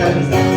ताली के साथ।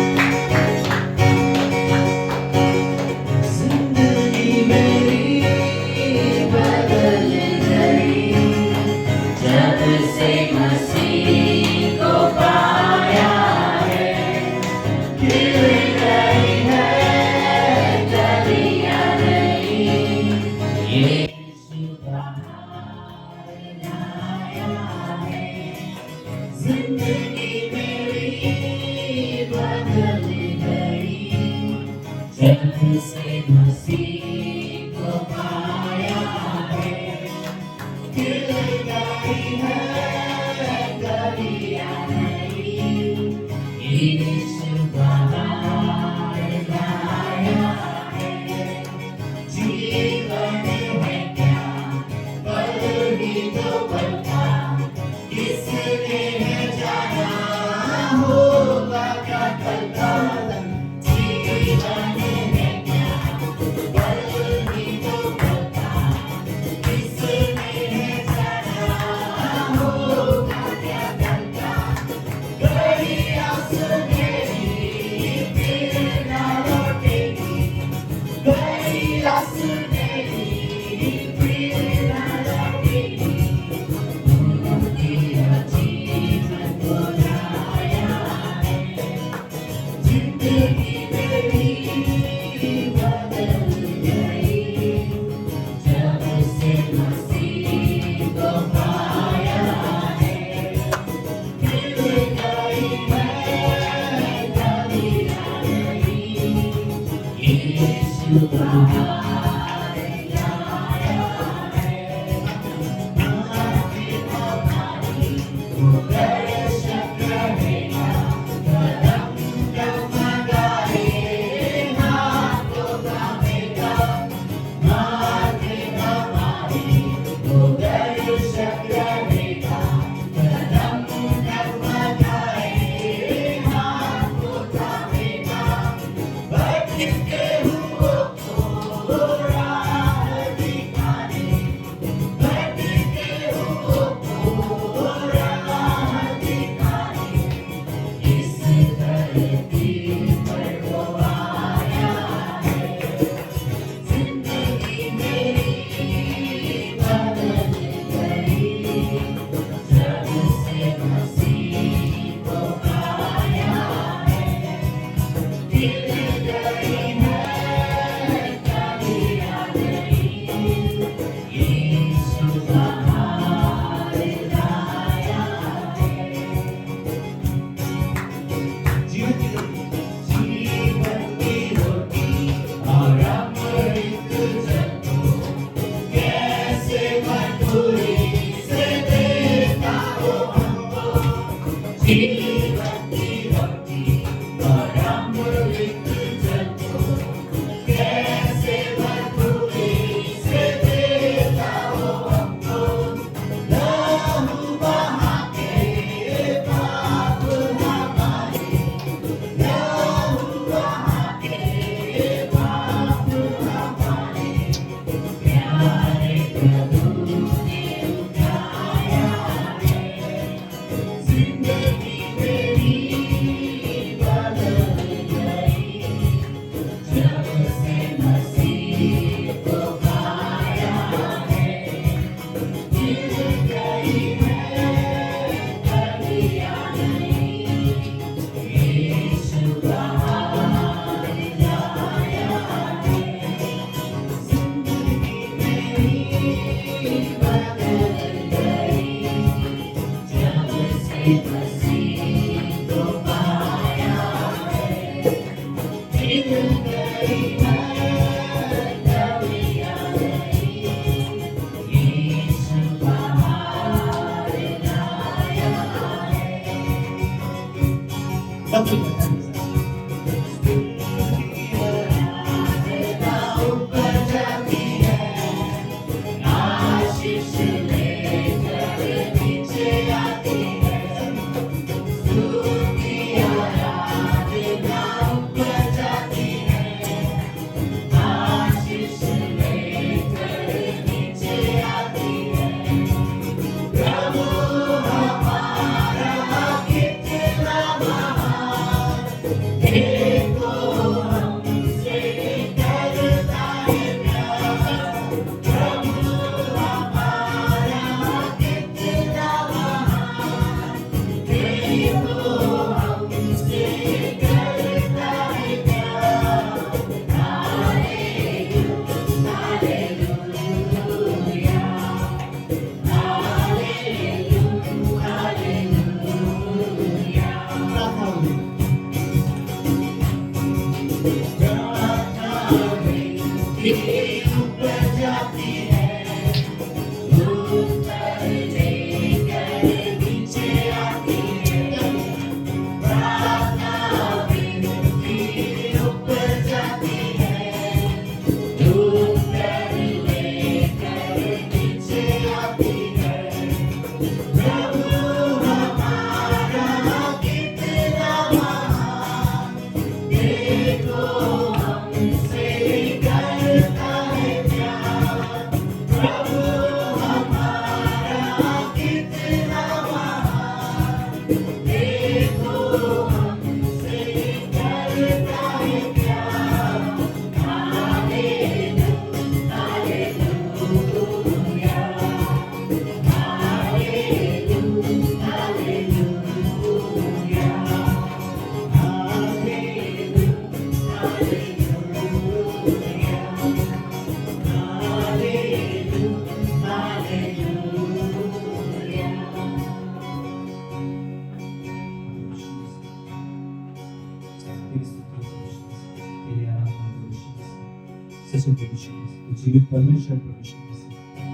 सच में जीवित परमेश्वर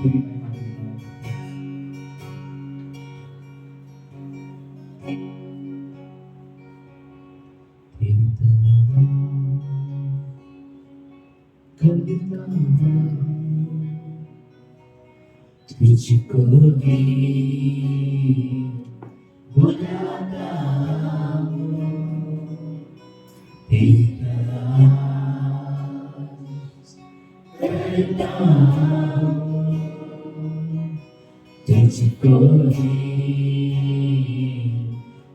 तेरी महिमा तुझको ही बुलाता हूँ, तेरी तलाश करता हूँ, तुझको ही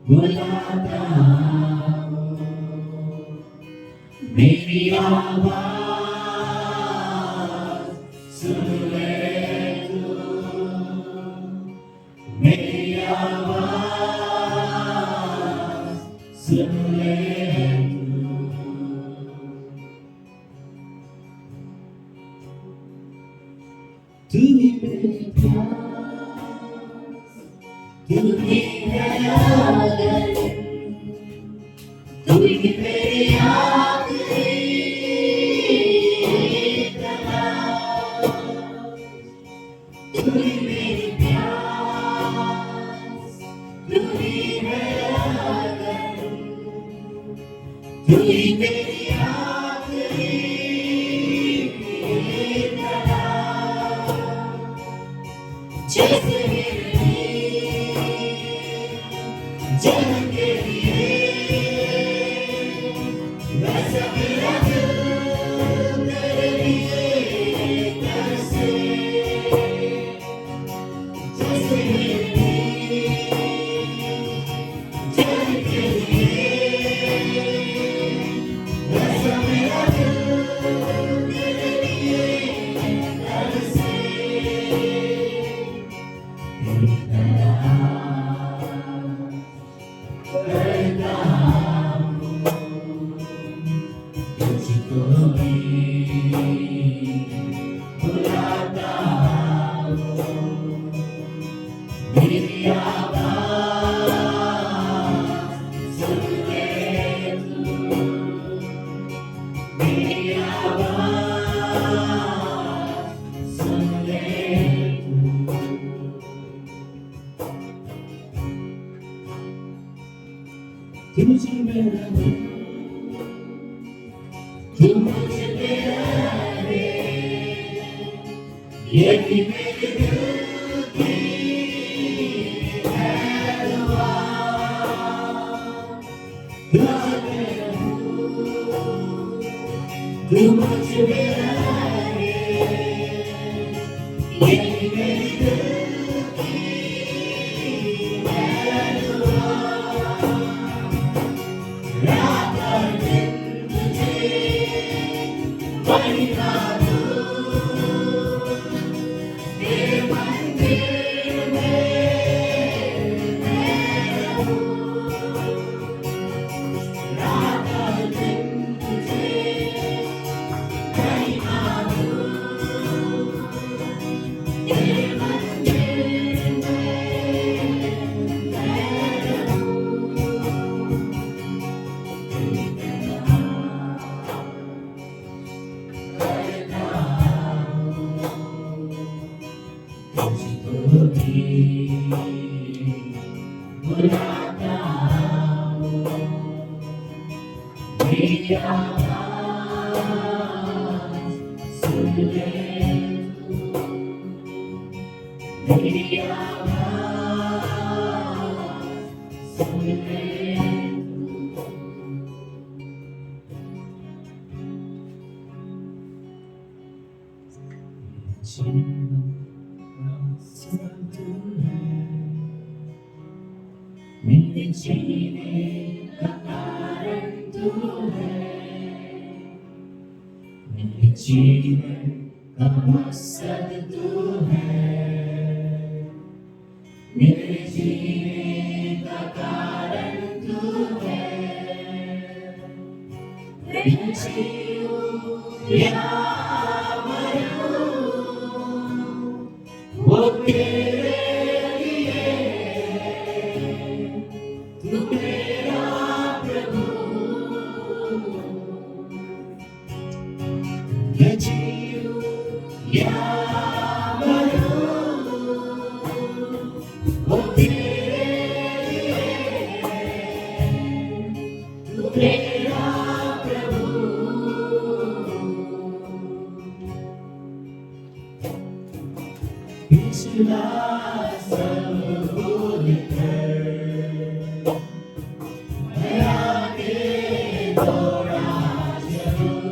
बुलाता हूँ, मेरी आवाज़ सुन ले तू, मेरी आवाज़ सुन ले तू ही मेरी प्यास, तू ही मेरा आदर, तू ही मेरी आखिरी तलाश, तू ही मेरी प्यास, तू ही मेरा आदर, तू ही मेरी आखिरी जैसे जन्म के लिए वैसा मेरा दिल तेरे लिए तरसे, जैसे जन्म के लिए वैसा मेरा दिल तेरे लिए तरसे। मुझे मेरा तू मुझे मेरा रे, ये भी मेरे दिल की है दुआ, तू मुझे मेरा रे, ये भी मेरे दिल की है दुआ। रात और दिन तुझे बढ़ना दूँ, तेरे मंदिर में मैं रहूँ, आवाज़ सुन ले मेरी आवाज़ सुन ले जीवन रास्ता तू है मेरे जीने का कारण तू है मेरे जीवन का मकसद तू है मेरे जीने का कारण तू है मैं जीऊं या मरूं वो तेरे लिए तू मेरा प्रभु मैं जीऊं या मरूं वो तेरे लिए तू मेरा प्रभु पिछला सब भूल कर मैं आगे दौड़ा चलूं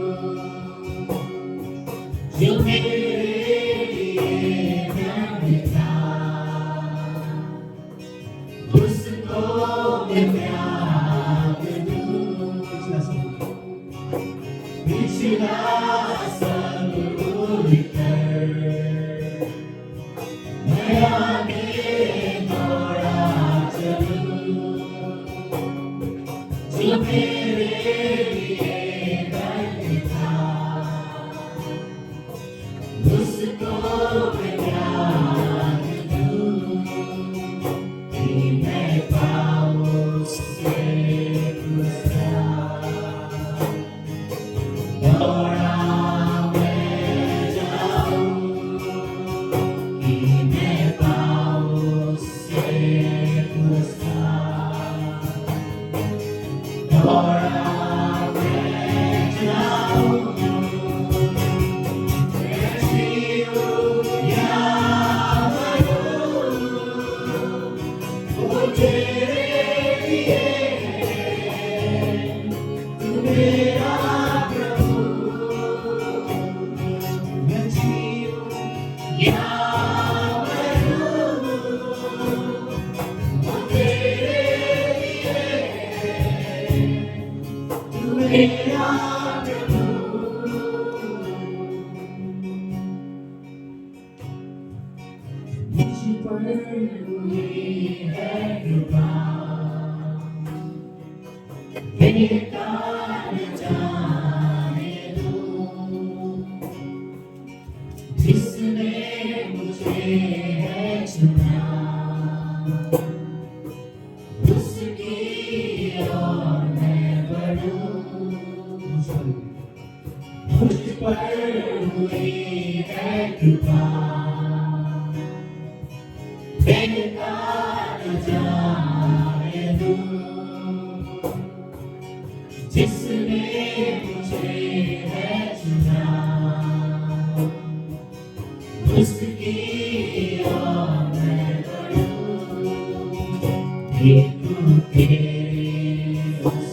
जो मेरे लिए धन्य था उसको मैं त्याग दूं पिछला सब भूल कर मैं आगे दौड़ा चलूं जो मेरे लिए धन्य था उसको मैं त्याग दूं कि मैं पाऊं उससे पुरस्कार दौड़ा मैं जाऊं कि मैं पाऊं उससे पुरस्कार दौड़ा मैं जाऊं मैं जीऊं या मरूं वो तेरे लिए तू मेरा प्रभु मैं जीऊं या मरूं वो तेरे लिए तू मेरा प्रभु मुझ पर हुई है कृपा मेरे कान जाने दो जिसने मुझे है चुना उसकी ओर मैं बढ़ूं मुझ पर हुई है कृपा मेरे कान जाने दो जिसने मुझे है चुना उसकी ओर मैं बढ़ूं एक तेरे उस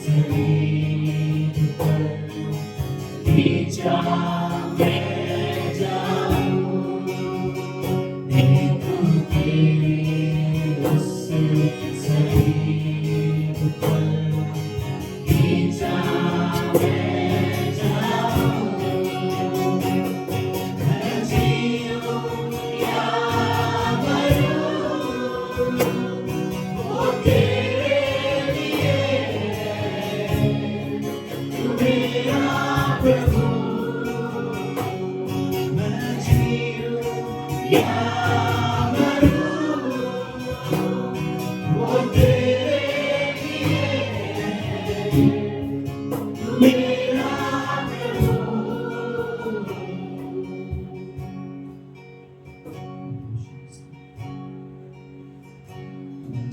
शरीर पर खींचा मैं जाऊं एक तेरे उस शरीर पर खींचा मैं जाऊं मैं जीऊं या मरूं वो तेरे लिए तू मेरा प्रभु मैं जीऊं या मरूं वो तेरे लिए तू मेरा प्रभु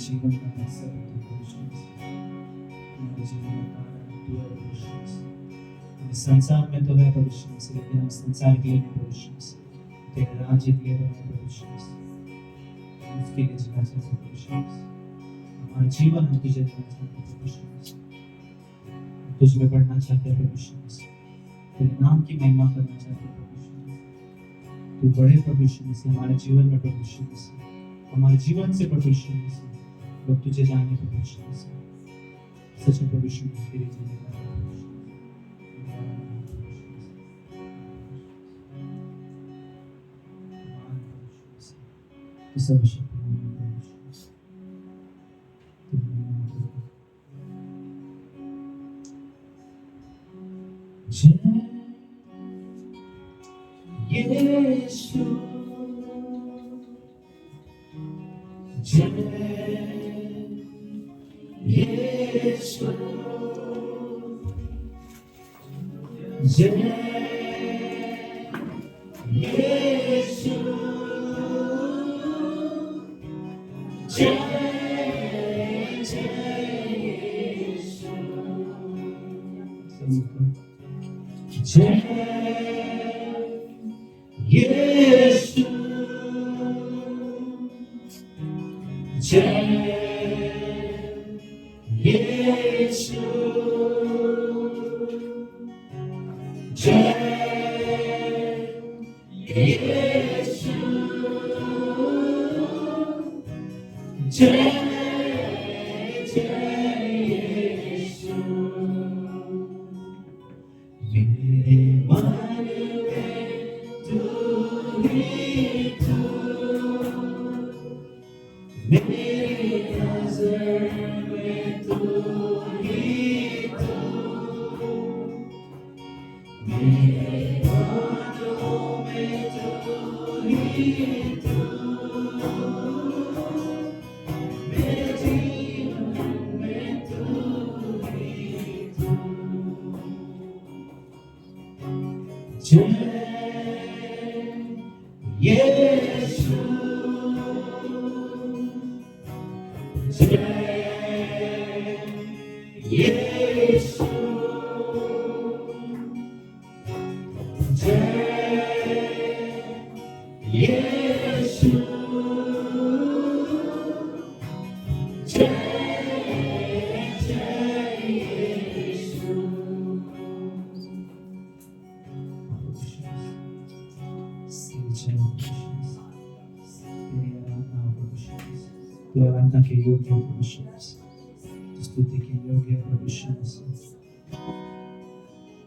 जीवन का मकसद तो कुछ नहीं, हमारे जीवन का कारण तू है प्रभु यीशु मसीह। इस संसार में तो है प्रभु यीशु मसीह, लेकिन हम संसार के लिए नहीं प्रभु यीशु मसीह, तेरे राज्य के लिए बने प्रभु यीशु मसीह। हम उसके लिए जीना चाहते हैं प्रभु यीशु मसीह। हमारा जीवन हम तुझे देना चाहते हैं प्रभु यीशु मसीह। हम तुझ में बढ़ना चाहते हैं प्रभु यीशु मसीह, तेरे नाम की महिमा करना चाहते हैं प्रभु यीशु मसीह। तू बड़े प्रभु यीशु मसीह हमारे जीवन में प्रभु यीशु मसीह, हमारे जीवन से प्रभु यीशु मसीह लोग तुझे जाने प्रभु यीशु मसीह। सच में प्रभु यीशु मसीह तेरी जय जयकार है प्रभु यीशु मसीह। तू सर्वशक्तिमान है प्रभु यीशु मसीह। तेरी महिमा हो प्रभु। जय यीशु, जय यीशु, जय यीशु, जय यीशु, जय यीशु, जय यीशु, जय यीशु, जय यीशु। मेरे मन में तू ही तू, मेरी नजर में तू ही तू, मेरे बातों में तू ही तू, मेरे जीवन में तू ही तू। जय यीशु, जय यीशु, जय यीशु, जय यीशु। तू आराधना के योग्य है प्रभु यीशु मसीह, स्तुति के योग्य है प्रभु यीशु मसीह।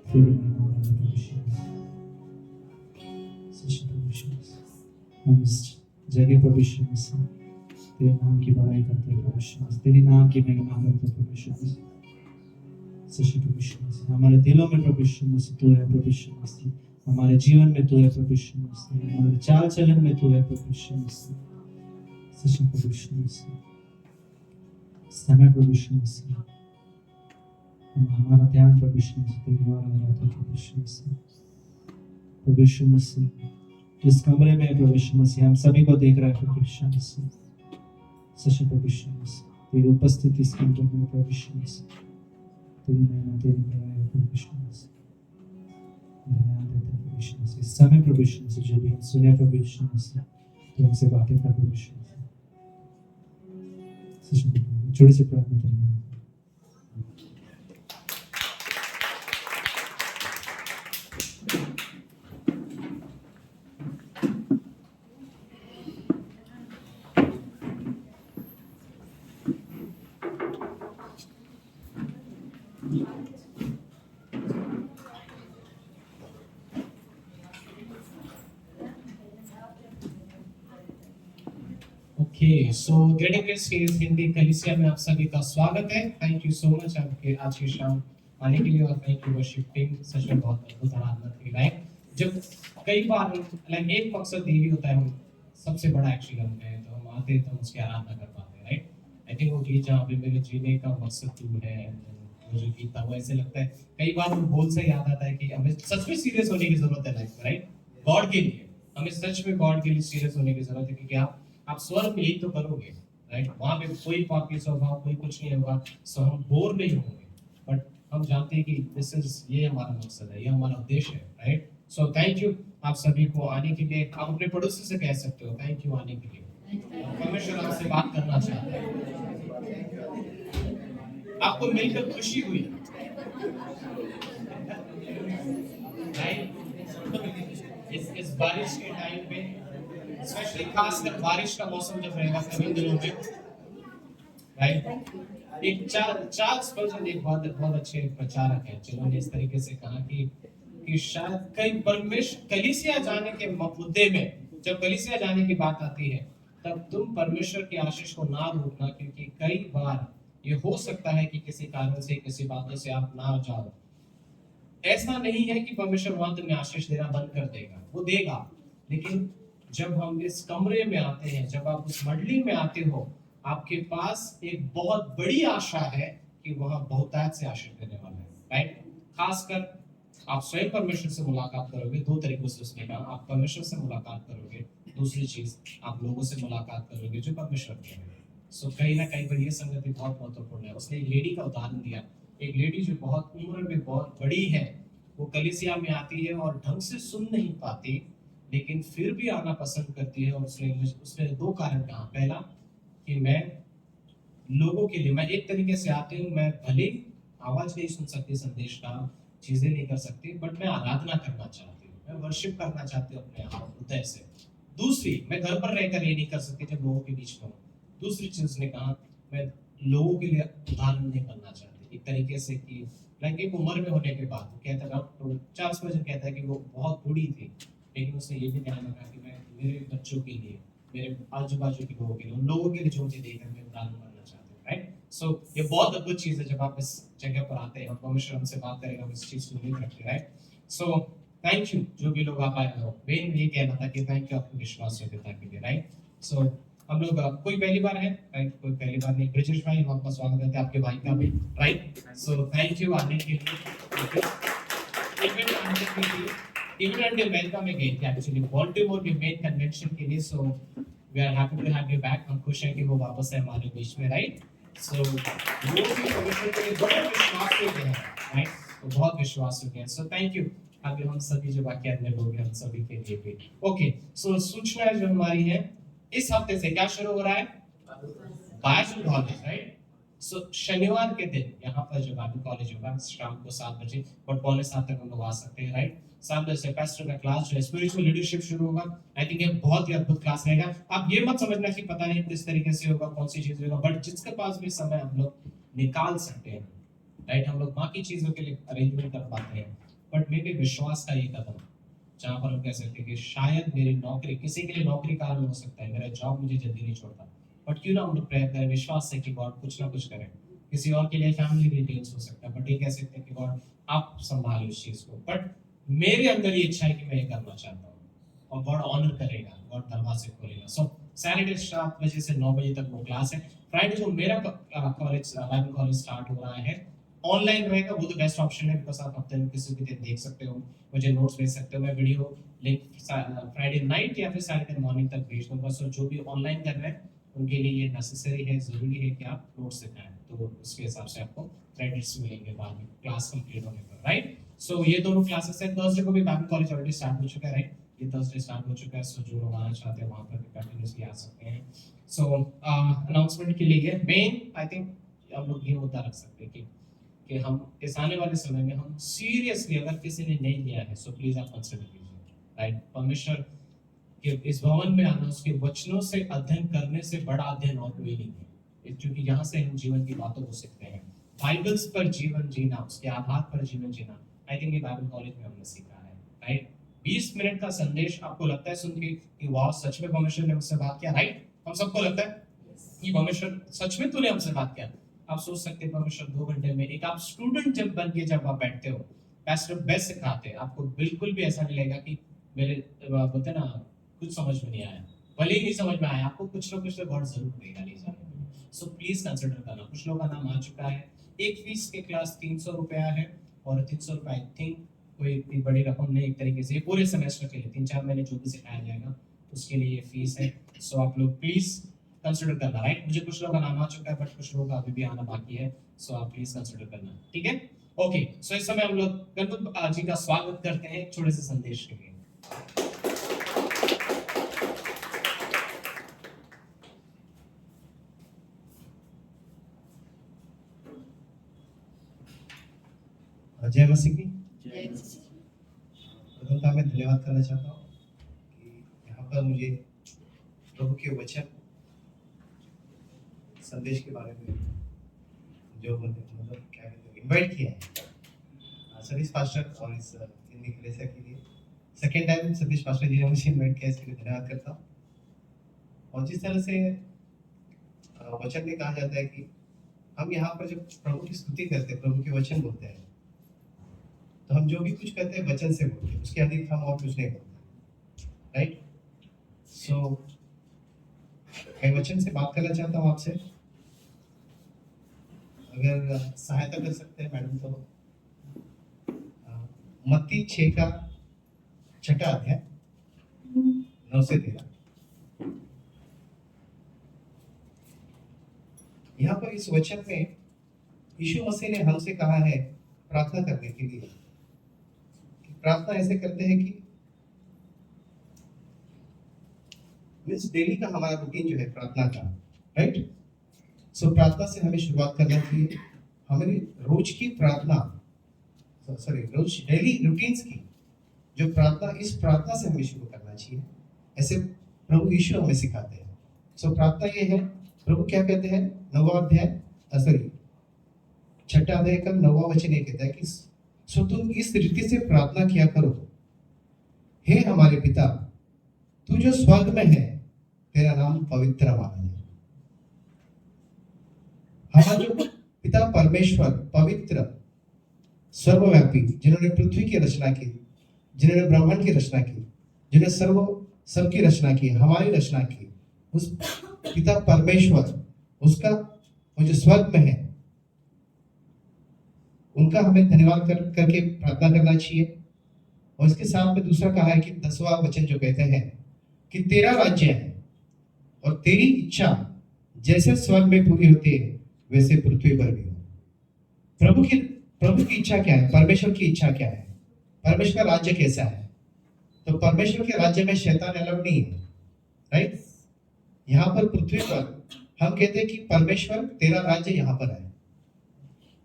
तेरी महिमा वाला प्रभु यीशु मसीह। सच प्रभु यीशु मसीह, हम इस जगह प्रभु यीशु मसीह तेरे नाम की बड़ाई करते हैं प्रभु यीशु मसीह, तेरी नाम की महिमा करते हैं प्रभु यीशु मसीह। सच प्रभु यीशु मसीह, हमारे दिलों में प्रभु यीशु मसीह तू है प्रभु यीशु मसीह, हमारे जीवन में तू है प्रभु यीशु मसीह, हमारे चाल चलन में तू है प्रभु यीशु मसीह। सच प्रभु यीशु मसीह, समय प्रभु यीशु मसीह, हमारा ध्यान प्रभु यीशु मसीह तेरी ओर आ रहा था प्रभु यीशु मसीह। प्रभु यीशु मसीह, जिस कमरे में प्रभु यीशु मसीह हम सभी को देख रहा है प्रभु यीशु मसीह। सच प्रभु यीशु मसीह, तेरी उपस्थिति इस कमरे में प्रभु यीशु मसीह, तेरी महिमा तेरी बड़ाई है प्रभु यीशु मसीह। धन्यवाद देते हैं प्रभु यीशु मसीह। इस समय प्रभु यीशु मसीह जो भी हम सुने प्रभु यीशु मसीह, तो हमसे बातें कर प्रभु यीशु मसीह। सच में जोड़े से प्रार्थना करेंगे। Okay, so getting place series Hindi कलीसिया में आप सभी का स्वागत है। थैंक यू सो मच आपके आज की शाम आने के लिए, और थैंक यू वर्शिप टीम। सच में बहुत अद्भुत आराधना थी। लाइक जब कई बार लाइक एक मकसद ये भी होता है, हम सबसे बड़ा एक्चुअली हम हैं, तो हम आते हैं तो हम उसकी आराधना कर पाते हैं, राइट। आई थिंक वो गीत जहाँ पे मेरे जीने का मकसद तू है, वो जो गीत था वो ऐसे लगता है कई बार वो बोल से याद आता है कि हमें सच में सीरियस होने की जरूरत है लाइफ में, राइट। गॉड के लिए हमें सच में गॉड के लिए सीरियस होने की जरूरत है, क्योंकि आप स्वर्ग में यही तो करोगे, राइट। वहां पे कोई पापी स्वभाव कोई कुछ नहीं होगा, सो हम बोर नहीं होंगे, बट हम जानते हैं कि दिस इज ये हमारा मकसद है, ये हमारा उद्देश्य है, राइट? सो थैंक यू आप सभी को आने के लिए। आप अपने पड़ोसी से कह सकते हो थैंक यू आने के लिए, परमेश्वर आपसे बात करना चाहते हैं, आपको मिलकर खुशी हुई, राइट? इस बारिश के टाइम पे, स्पेशली खासकर बारिश का मौसम जब रहेगा सभी दिनों में, राइट? एक चार्ल्स स्पर्जन एक बहुत बहुत अच्छे प्रचारक हैं जिन्होंने इस तरीके से कहा कि शायद कई परमेश्वर कलीसिया जाने के मुद्दे में, जब कलीसिया जाने की बात आती है तब तुम परमेश्वर की आशीष को ना रोकना, क्योंकि कई बार ये हो सकता है कि किसी कारण से, किसी बातों से आप ना जाओ। ऐसा नहीं है कि परमेश्वर वहां तुम्हें आशीष देना बंद कर देगा, वो देगा, लेकिन जब हम इस कमरे में आते हैं, जब आप उस मंडली में आते हो, आपके पास एक बहुत बड़ी आशा है कि वहां बहुतायत से आशीष देने वाला है, राइट? खासकर आप स्वयं परमेश्वर से मुलाकात करोगे, दो तरीकों से उसने कहा, आप परमेश्वर से मुलाकात करोगे, दूसरी चीज आप लोगों से मुलाकात करोगे जो परमेश्वर के हैं। सो कहीं ना कहीं पर ये संगति बहुत महत्वपूर्ण है। उसने एक लेडी का उदाहरण दिया, एक लेडी जो बहुत उम्र में बहुत बड़ी है, वो कलीसिया में आती है और ढंग से सुन नहीं पाती, लेकिन फिर भी आना पसंद करती है। और उसने दो कारण कहा। पहला कि मैं लोगों के लिए, मैं एक तरीके से आती हूँ, मैं भले आवाज नहीं सुन सकती संदेश का, चीजें नहीं कर सकती, बट मैं आराधना करना चाहती हूँ, मैं वर्शिप करना चाहती हूँ अपने हृदय से। दूसरी, मैं घर पर रहकर ये नहीं कर सकती जब लोगों के बीच में हूँ। दूसरी चीज उसने कहा, मैं लोगों के लिए उदाहरण नहीं बनना चाहती, एक तरीके से कि लाइक एक उम्र में होने के बाद, वो कहता है, तो चार्ल्स स्पर्जन कहता है कि वो बहुत बूढ़ी थी, लेकिन उसने ये भी ध्यान रखा कि मैं मेरे बच्चों के लिए, मेरे आजू बाजू के लोगों के लिए, उन लोगों के लिए जो मुझे देखकर मैं उदाहरण बनना चाहती हूँ, राइट? सो ये बहुत अद्भुत चीज है जब आप इस जगह पर आते हैं और परमेश्वर हमसे बात करेगा, हम इस चीज को नहीं करते, राइट? सो थैंक यू जो भी लोग आप आए हो। मेन ये कहना था कि थैंक यू आपके विश्वास योग्यता के लिए, राइट? सो हम लोग कोई पहली बार है, राइट? कोई पहली बार नहीं। ब्रिजेश भाई, हम आपका स्वागत करते हैं, आपके भाई का भी, राइट? सो थैंक यू आने के लिए। इवन until वेलकम अगेन कि एक्चुअली बॉल्टिमोर के मेन कन्वेंशन के लिए, so we are happy to have you back. हम खुश हैं कि वो वापस है हमारे बीच में, राइट? सो वो भी परमेश्वर के लिए बहुत विश्वास योग्य है, राइट? तो बहुत विश्वास योग्य है। So thank you. अभी हम सभी जो बाकी अन्य लोग हैं, हम सभी के लिए भी। ओके, सो सूचना जो हमारी है, इस हफ्ते से क्या शुरू हो रहा है? Bible college, right? सो शनिवार के दिन यहाँ पर जो बाइबल कॉलेज होगा शाम को 7 बजे, बट 6:45 तक हम लोग आ सकते हैं, राइट? 7 बजे से पास्टर का क्लास जो है स्पिरिचुअल लीडरशिप शुरू होगा। आई थिंक ये बहुत ही अद्भुत क्लास रहेगा। आप ये मत समझना कि पता नहीं किस तरीके से होगा, कौन सी चीज होगा, बट जिसके पास भी समय हम लोग निकाल सकते हैं, राइट? हम लोग बाकी चीजों के लिए अरेंजमेंट कर पाते हैं, बट मेरे विश्वास का ये कदम जहाँ पर हम कह सकते हैं कि शायद मेरी नौकरी, किसी के लिए नौकरी कारण हो सकता है, मेरा जॉब मुझे जल्दी नहीं छोड़ता, बट क्यों ना हम लोग प्रयत्न करें विश्वास से कि गॉड कुछ ना कुछ करें। किसी और के लिए फैमिली डिटेल्स हो सकता है, बट ये कह सकते हैं कि गॉड आप संभालो इस चीज को। बट मेरे अंदर ये इच्छा है कि मैं ये करना चाहता हूँ, और गॉड ऑनर करेगा, गॉड दरवाजे खोलेगा। सो सैटरडे 7 बजे से 9 बजे तक वो क्लास है। फ्राइडे जो मेरा कॉलेज बाइबल कॉलेज स्टार्ट हो रहा है, ऑनलाइन रहेगा, वो तो बेस्ट ऑप्शन है, बिकॉज आप हफ्ते में किसी भी दिन देख सकते हो, मुझे नोट्स भेज सकते हो, मैं वीडियो लिंक फ्राइडे नाइट या फिर सैटरडे मॉर्निंग तक भेज दूंगा। सो जो भी ऑनलाइन कर रहे हैं उनके लिए ये नेसेसरी है, जरूरी है कि आप नोट्स दिखाएं, तो उसके हिसाब से आपको क्रेडिट्स मिलेंगे बाद में क्लास कंप्लीट होने पर, राइट? सो ये दोनों क्लासेस है। थर्सडे को भी बाइबल कॉलेज ऑलरेडी स्टार्ट हो चुका है, राइट? ये थर्सडे स्टार्ट हो चुका है, सो जो लोग आना चाहते हैं वहां पर भी कंटिन्यूअसली आ सकते हैं। सो अनाउंसमेंट के लिए मेन आई थिंक हम लोग ये मुद्दा रख सकते हैं कि हम इस आने वाले समय में हम सीरियसली, अगर किसी ने नहीं लिया है सो प्लीज आप कंसिडर कीजिए, राइट? परमेश्वर कि इस भवन में आना, उसके वचनों से अध्ययन करने से बड़ा अध्ययन और कोई नहीं है, क्योंकि यहाँ से हम जीवन की बातों को सीखते हैं। बाइबल्स पर जीवन जीना, उसके आधार पर जीवन जीना, आई थिंक ये बाइबल कॉलेज में हमने सीखा है, राइट? 20 मिनट का संदेश आपको लगता है सुन के कि वाह सच में परमेश्वर ने मुझसे बात किया, राइट? हम सबको लगता है कि परमेश्वर सच में तूने हमसे बात किया। आप सोच सकते हैं परमेश्वर 2 घंटे में, एक आप स्टूडेंट जब बन के जब आप बैठते हो, पास्टर बेस्ट सिखाते हैं, आपको बिल्कुल भी ऐसा नहीं लगेगा कि मेरे बोलते हैं ना कुछ समझ में नहीं आया। भले ही नहीं समझ में आया, आपको कुछ ना कुछ तो गॉड जरूर देगा ले जाने में। सो प्लीज कंसिडर करना। कुछ लोगों का नाम आ चुका है। एक फीस के क्लास 300 रुपया है, और 300 रुपया आई थिंक कोई इतनी बड़ी रकम नहीं, एक तरीके से पूरे सेमेस्टर के लिए 3-4 महीने जो भी सिखाया जाएगा उसके लिए ये फीस है। सो आप लोग प्लीज कंसिडर करना, राइट? मुझे कुछ लोगों का नाम आ चुका है, बट कुछ लोगों का अभी भी आना बाकी है, सो आप प्लीज कंसिडर करना, ठीक है? ओके, सो इस समय हम लोग गणपत जी का स्वागत करते हैं एक छोटे से संदेश के लिए। जय मसीह की। प्रथमतः मैं धन्यवाद करना चाहता हूँ कि यहाँ पर मुझे प्रभु के वचन संदेश के बारे में जो मतलब क्या कहते हैं इनवाइट किया है सतीश पास्टर और इस हिंदी कलीसिया के लिए सेकेंड टाइम सतीश पास्टर जी ने मुझे इनवाइट किया, इसके लिए धन्यवाद करता हूँ। और जिस तरह से वचन में कहा जाता है कि हम यहाँ पर जब प्रभु की स्तुति करते हैं, प्रभु के वचन बोलते हैं, तो हम जो भी कुछ कहते हैं वचन से बोलते हैं, उसके अधिक हम और कुछ नहीं बोलते, राइट? सो मैं वचन से बात करना चाहता हूँ आपसे। अगर सहायता कर सकते हैं मैडम तो मत्ती 6 का 6वां अध्याय 9 से 13। यहाँ पर इस वचन में यीशु मसीह ने हमसे कहा है प्रार्थना करने के लिए। प्रार्थना ऐसे करते हैं कि मीन्स डेली का हमारा रूटीन जो है प्रार्थना का, राइट? सो प्रार्थना से हमें शुरुआत करना चाहिए। हमें रोज की प्रार्थना रोज डेली रूटीन्स की जो प्रार्थना, इस प्रार्थना से हमें शुरू करना चाहिए। ऐसे प्रभु यीशु हमें सिखाते हैं। सो प्रार्थना ये है, प्रभु क्या कहते हैं 9वां अध्याय 6वां अध्याय का 9वां वचन ये कहता है कि सो तुम इस रीति से प्रार्थना किया करो, हे हमारे पिता, तू जो स्वर्ग में है, तेरा नाम पवित्र माना जाए। हमारा जो पिता परमेश्वर पवित्र सर्वव्यापी, जिन्होंने पृथ्वी की रचना की, जिन्होंने ब्रह्मांड की रचना की, जिन्होंने सबकी रचना की, हमारी रचना की, उस पिता परमेश्वर, उसका वो जो स्वर्ग में है, उनका हमें धन्यवाद करके प्रार्थना करना चाहिए। और इसके साथ में दूसरा कहा है कि 10वां वचन जो कहते हैं कि तेरा राज्य है और तेरी इच्छा जैसे स्वर्ग में पूरी होती है वैसे पृथ्वी पर भी हो। प्रभु की इच्छा क्या है? परमेश्वर की इच्छा क्या है? परमेश्वर का राज्य कैसा है? तो परमेश्वर के राज्य में शैतान अलाउड नहीं है, राइट? यहाँ पर पृथ्वी पर हम कहते हैं कि परमेश्वर तेरा राज्य यहाँ पर है,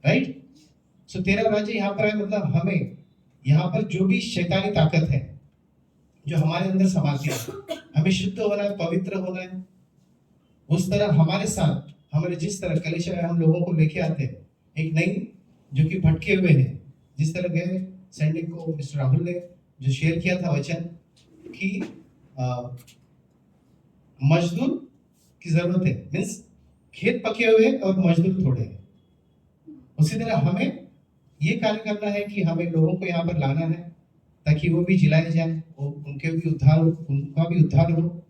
राइट? सो तेरा राज्य यहाँ पर है, मतलब हमें यहाँ पर जो भी शैतानी ताकत है जो हमारे अंदर समाती है, हमें शुद्ध होना है, पवित्र होना है। उस तरह हमारे साथ, हमारे जिस तरह कलीसिया में हम लोगों को लेके आते हैं एक नई, जो कि भटके हुए हैं, जिस तरह गए सैनिक को मिस्टर राहुल ने जो शेयर किया था वचन कि मजदूर की जरूरत है, मीन्स खेत पके हुए और मजदूर थोड़े हैं। उसी तरह हमें ये कार्य करना है कि हमें लोगों को यहाँ पर लाना है ताकि वो भी जिलाए जाए, उनका भी उद्धार हो।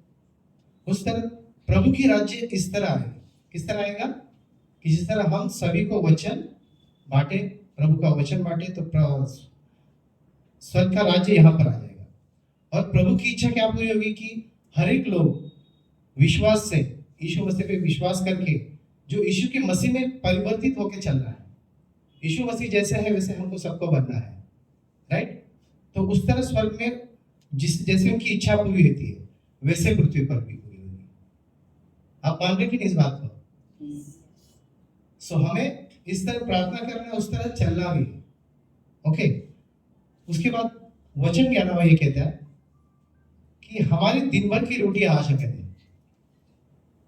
उस तरह प्रभु की राज्य इस तरह है, किस तरह आएगा कि जिस तरह हम सभी को वचन बांटे, प्रभु का वचन बांटे, तो स्वर्ग का राज्य यहाँ पर आ जाएगा। और प्रभु की इच्छा क्या पूरी होगी कि हर एक लोग विश्वास से, यीशु मसीह पे विश्वास करके, जो यीशु के मसीह में परिवर्तित होकर चल रहा है, यीशु मसीह जैसे है वैसे हमको सबको बनना है, राइट? तो उस तरह स्वर्ग में जैसे उनकी इच्छा पूरी होती है वैसे पृथ्वी पर भी पूरी होगी। आप मान रहे कि नहीं इस बात को? सो हमें इस तरह प्रार्थना करना, उस तरह चलना भी, ओके? उसके बाद वचन क्या नाम ये कहता है कि हमारी दिन भर की रोटी आज हमें दे।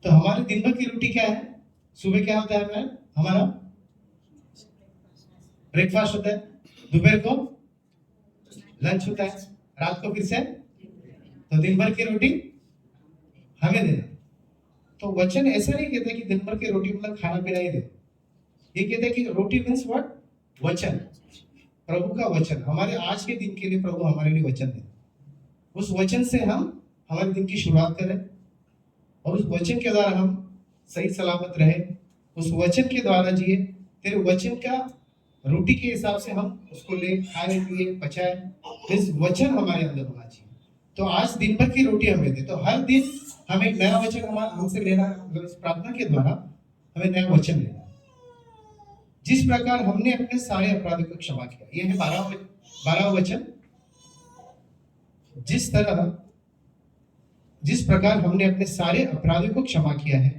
तो हमारे दिन भर की रोटी क्या है? सुबह क्या होता है हमारा ब्रेकफास्ट होता है, दोपहर को लंच होता है, रात को फिर से, तो दिन भर की रोटी हमें देना। तो वचन ऐसा नहीं कहते कि दिन भर की रोटी मतलब खाना पीना ही दे, ये कहते हैं कि रोटी मीन्स व्हाट? वचन, प्रभु का वचन। हमारे आज के दिन के लिए प्रभु हमारे लिए वचन दे, उस वचन से हम हमारे दिन की शुरुआत करें और उस वचन के द्वारा हम सही सलामत रहे, उस वचन के द्वारा जिए। तेरे वचन का रोटी के हिसाब से हम उसको ले खाए पिए पचाए, इस वचन हमारे अंदर होना चाहिए। तो आज दिन भर की रोटी हमें दे, तो हर दिन हमें एक नया वचन हमसे लेना, मतलब इस प्रार्थना के द्वारा हमें नया वचन लेना। जिस प्रकार हमने अपने सारे अपराधों को क्षमा किया, यह है 12वां वचन। जिस प्रकार हमने अपने सारे अपराधों को क्षमा किया है,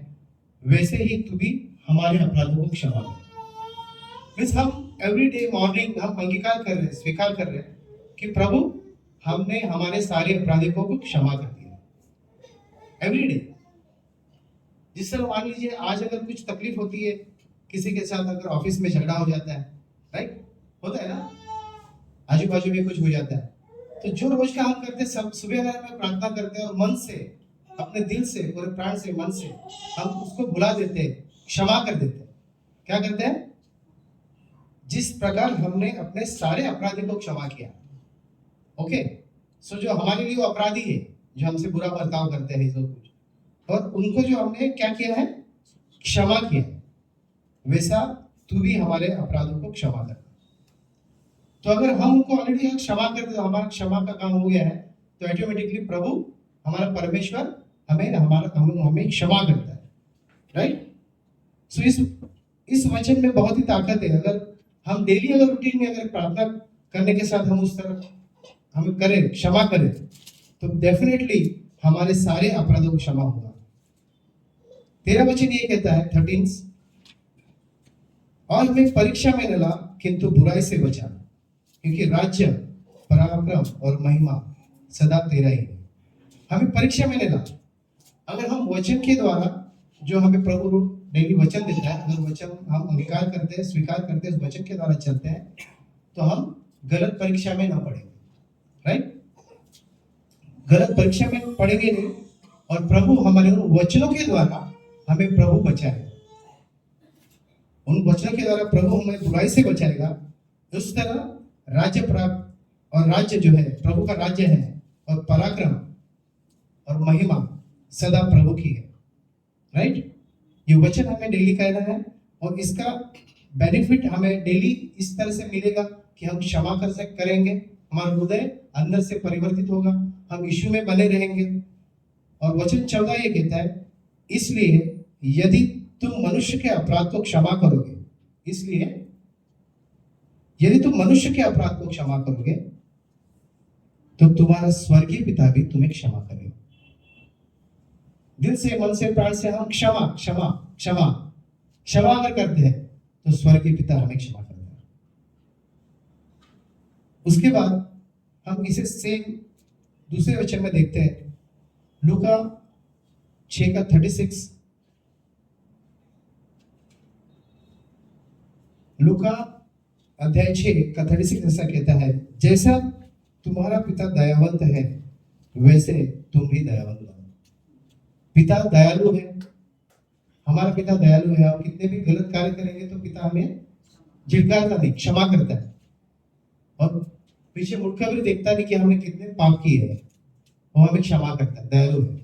वैसे ही तू भी हमारे अपराधों को क्षमा कर। मीन्स हम एवरी डे मॉर्निंग हम अंगीकार कर रहे हैं, स्वीकार कर रहे हैं कि प्रभु हमने हमारे सारे अपराधों को क्षमा कर दिया एवरी डे। जिस तरह मान लीजिए आज अगर कुछ तकलीफ होती है, किसी के साथ अगर ऑफिस में झगड़ा हो जाता है, राइट, होता है ना, आजू बाजू में कुछ हो जाता है, तो जो रोज का हम करते हैं, सब सुबह अगर हमें प्रार्थना करते हैं और मन से, अपने दिल से, पूरे प्राण से, मन से हम उसको भुला देते हैं, क्षमा कर देते हैं। क्या करते हैं? जिस प्रकार हमने अपने सारे अपराधी को क्षमा किया। ओके, सो जो हमारे लिए वो अपराधी है, जो हमसे बुरा बर्ताव करते हैं, जो कुछ, और उनको जो हमने क्या किया है, क्षमा किया, वैसा तू भी हमारे अपराधों को क्षमा कर। तो अगर हम उनको ऑलरेडी क्षमा कर दे, हमारा क्षमा का काम हो गया है, तो ऑटोमेटिकली प्रभु, हमारा परमेश्वर हमें क्षमा करता है, राइट। सो इस वचन में बहुत ही ताकत है। अगर हम डेली अगर रूटीन में अगर प्रार्थना करने के साथ हम उस तरह हम करें, क्षमा करें, तो डेफिनेटली हमारे सारे अपराधों को क्षमा होगा। 13 वचन ये कहता है 13, और हमें परीक्षा में न ला, किंतु बुराई से बचा, क्योंकि राज्य, पराक्रम और महिमा सदा तेरा ही है। हमें परीक्षा में न ला। अगर हम वचन के द्वारा, जो हमें प्रभु डेली वचन देता है, अगर वचन हम अंगीकार करते हैं, स्वीकार करते हैं, उस वचन के द्वारा चलते हैं, तो हम गलत परीक्षा में ना पड़ेंगे, राइट। गलत परीक्षा में पड़ेंगे नहीं, और प्रभु हमारे उन वचनों के द्वारा हमें प्रभु बचाएगा। उन वचनों के द्वारा प्रभु हमें बुराई से बचाएगा। उस तरह राज्य प्राप्त, और राज्य जो है प्रभु का राज्य है, और पराक्रम और महिमा सदा प्रभु की है, राइट। ये वचन हमें डेली कहना है, और इसका बेनिफिट हमें डेली इस तरह से मिलेगा कि हम क्षमा करेंगे, हमारा हृदय अंदर से परिवर्तित होगा, हम यीशु में बने रहेंगे। और वचन 14 ये कहता है, इसलिए यदि तुम मनुष्य के अपराध को क्षमा करोगे, इसलिए यदि तुम मनुष्य के अपराध को क्षमा करोगे, तो तुम्हारा स्वर्गीय पिता भी तुम्हें क्षमा करेगा। दिल से, मन से, प्राण से हम क्षमा क्षमा क्षमा क्षमा अगर करते हैं, तो स्वर्गीय पिता हमें क्षमा करता है। उसके बाद हम इसे सेम दूसरे वचन में देखते हैं, लूका 6 का 36। लूका अध्याय 6 का 36 ऐसा कहता है, जैसा तुम्हारा पिता दयावंत है, वैसे तुम भी दयावंत बनो। पिता दयालु है, हमारा पिता दयालु है। हम कितने भी गलत कार्य करेंगे तो पिता हमें झिड़कारता नहीं, क्षमा करता है, और पीछे मुड़कर भी देखता नहीं कि हमने कितने पाप किए हैं, वो हमें क्षमा करता है, दयालु है।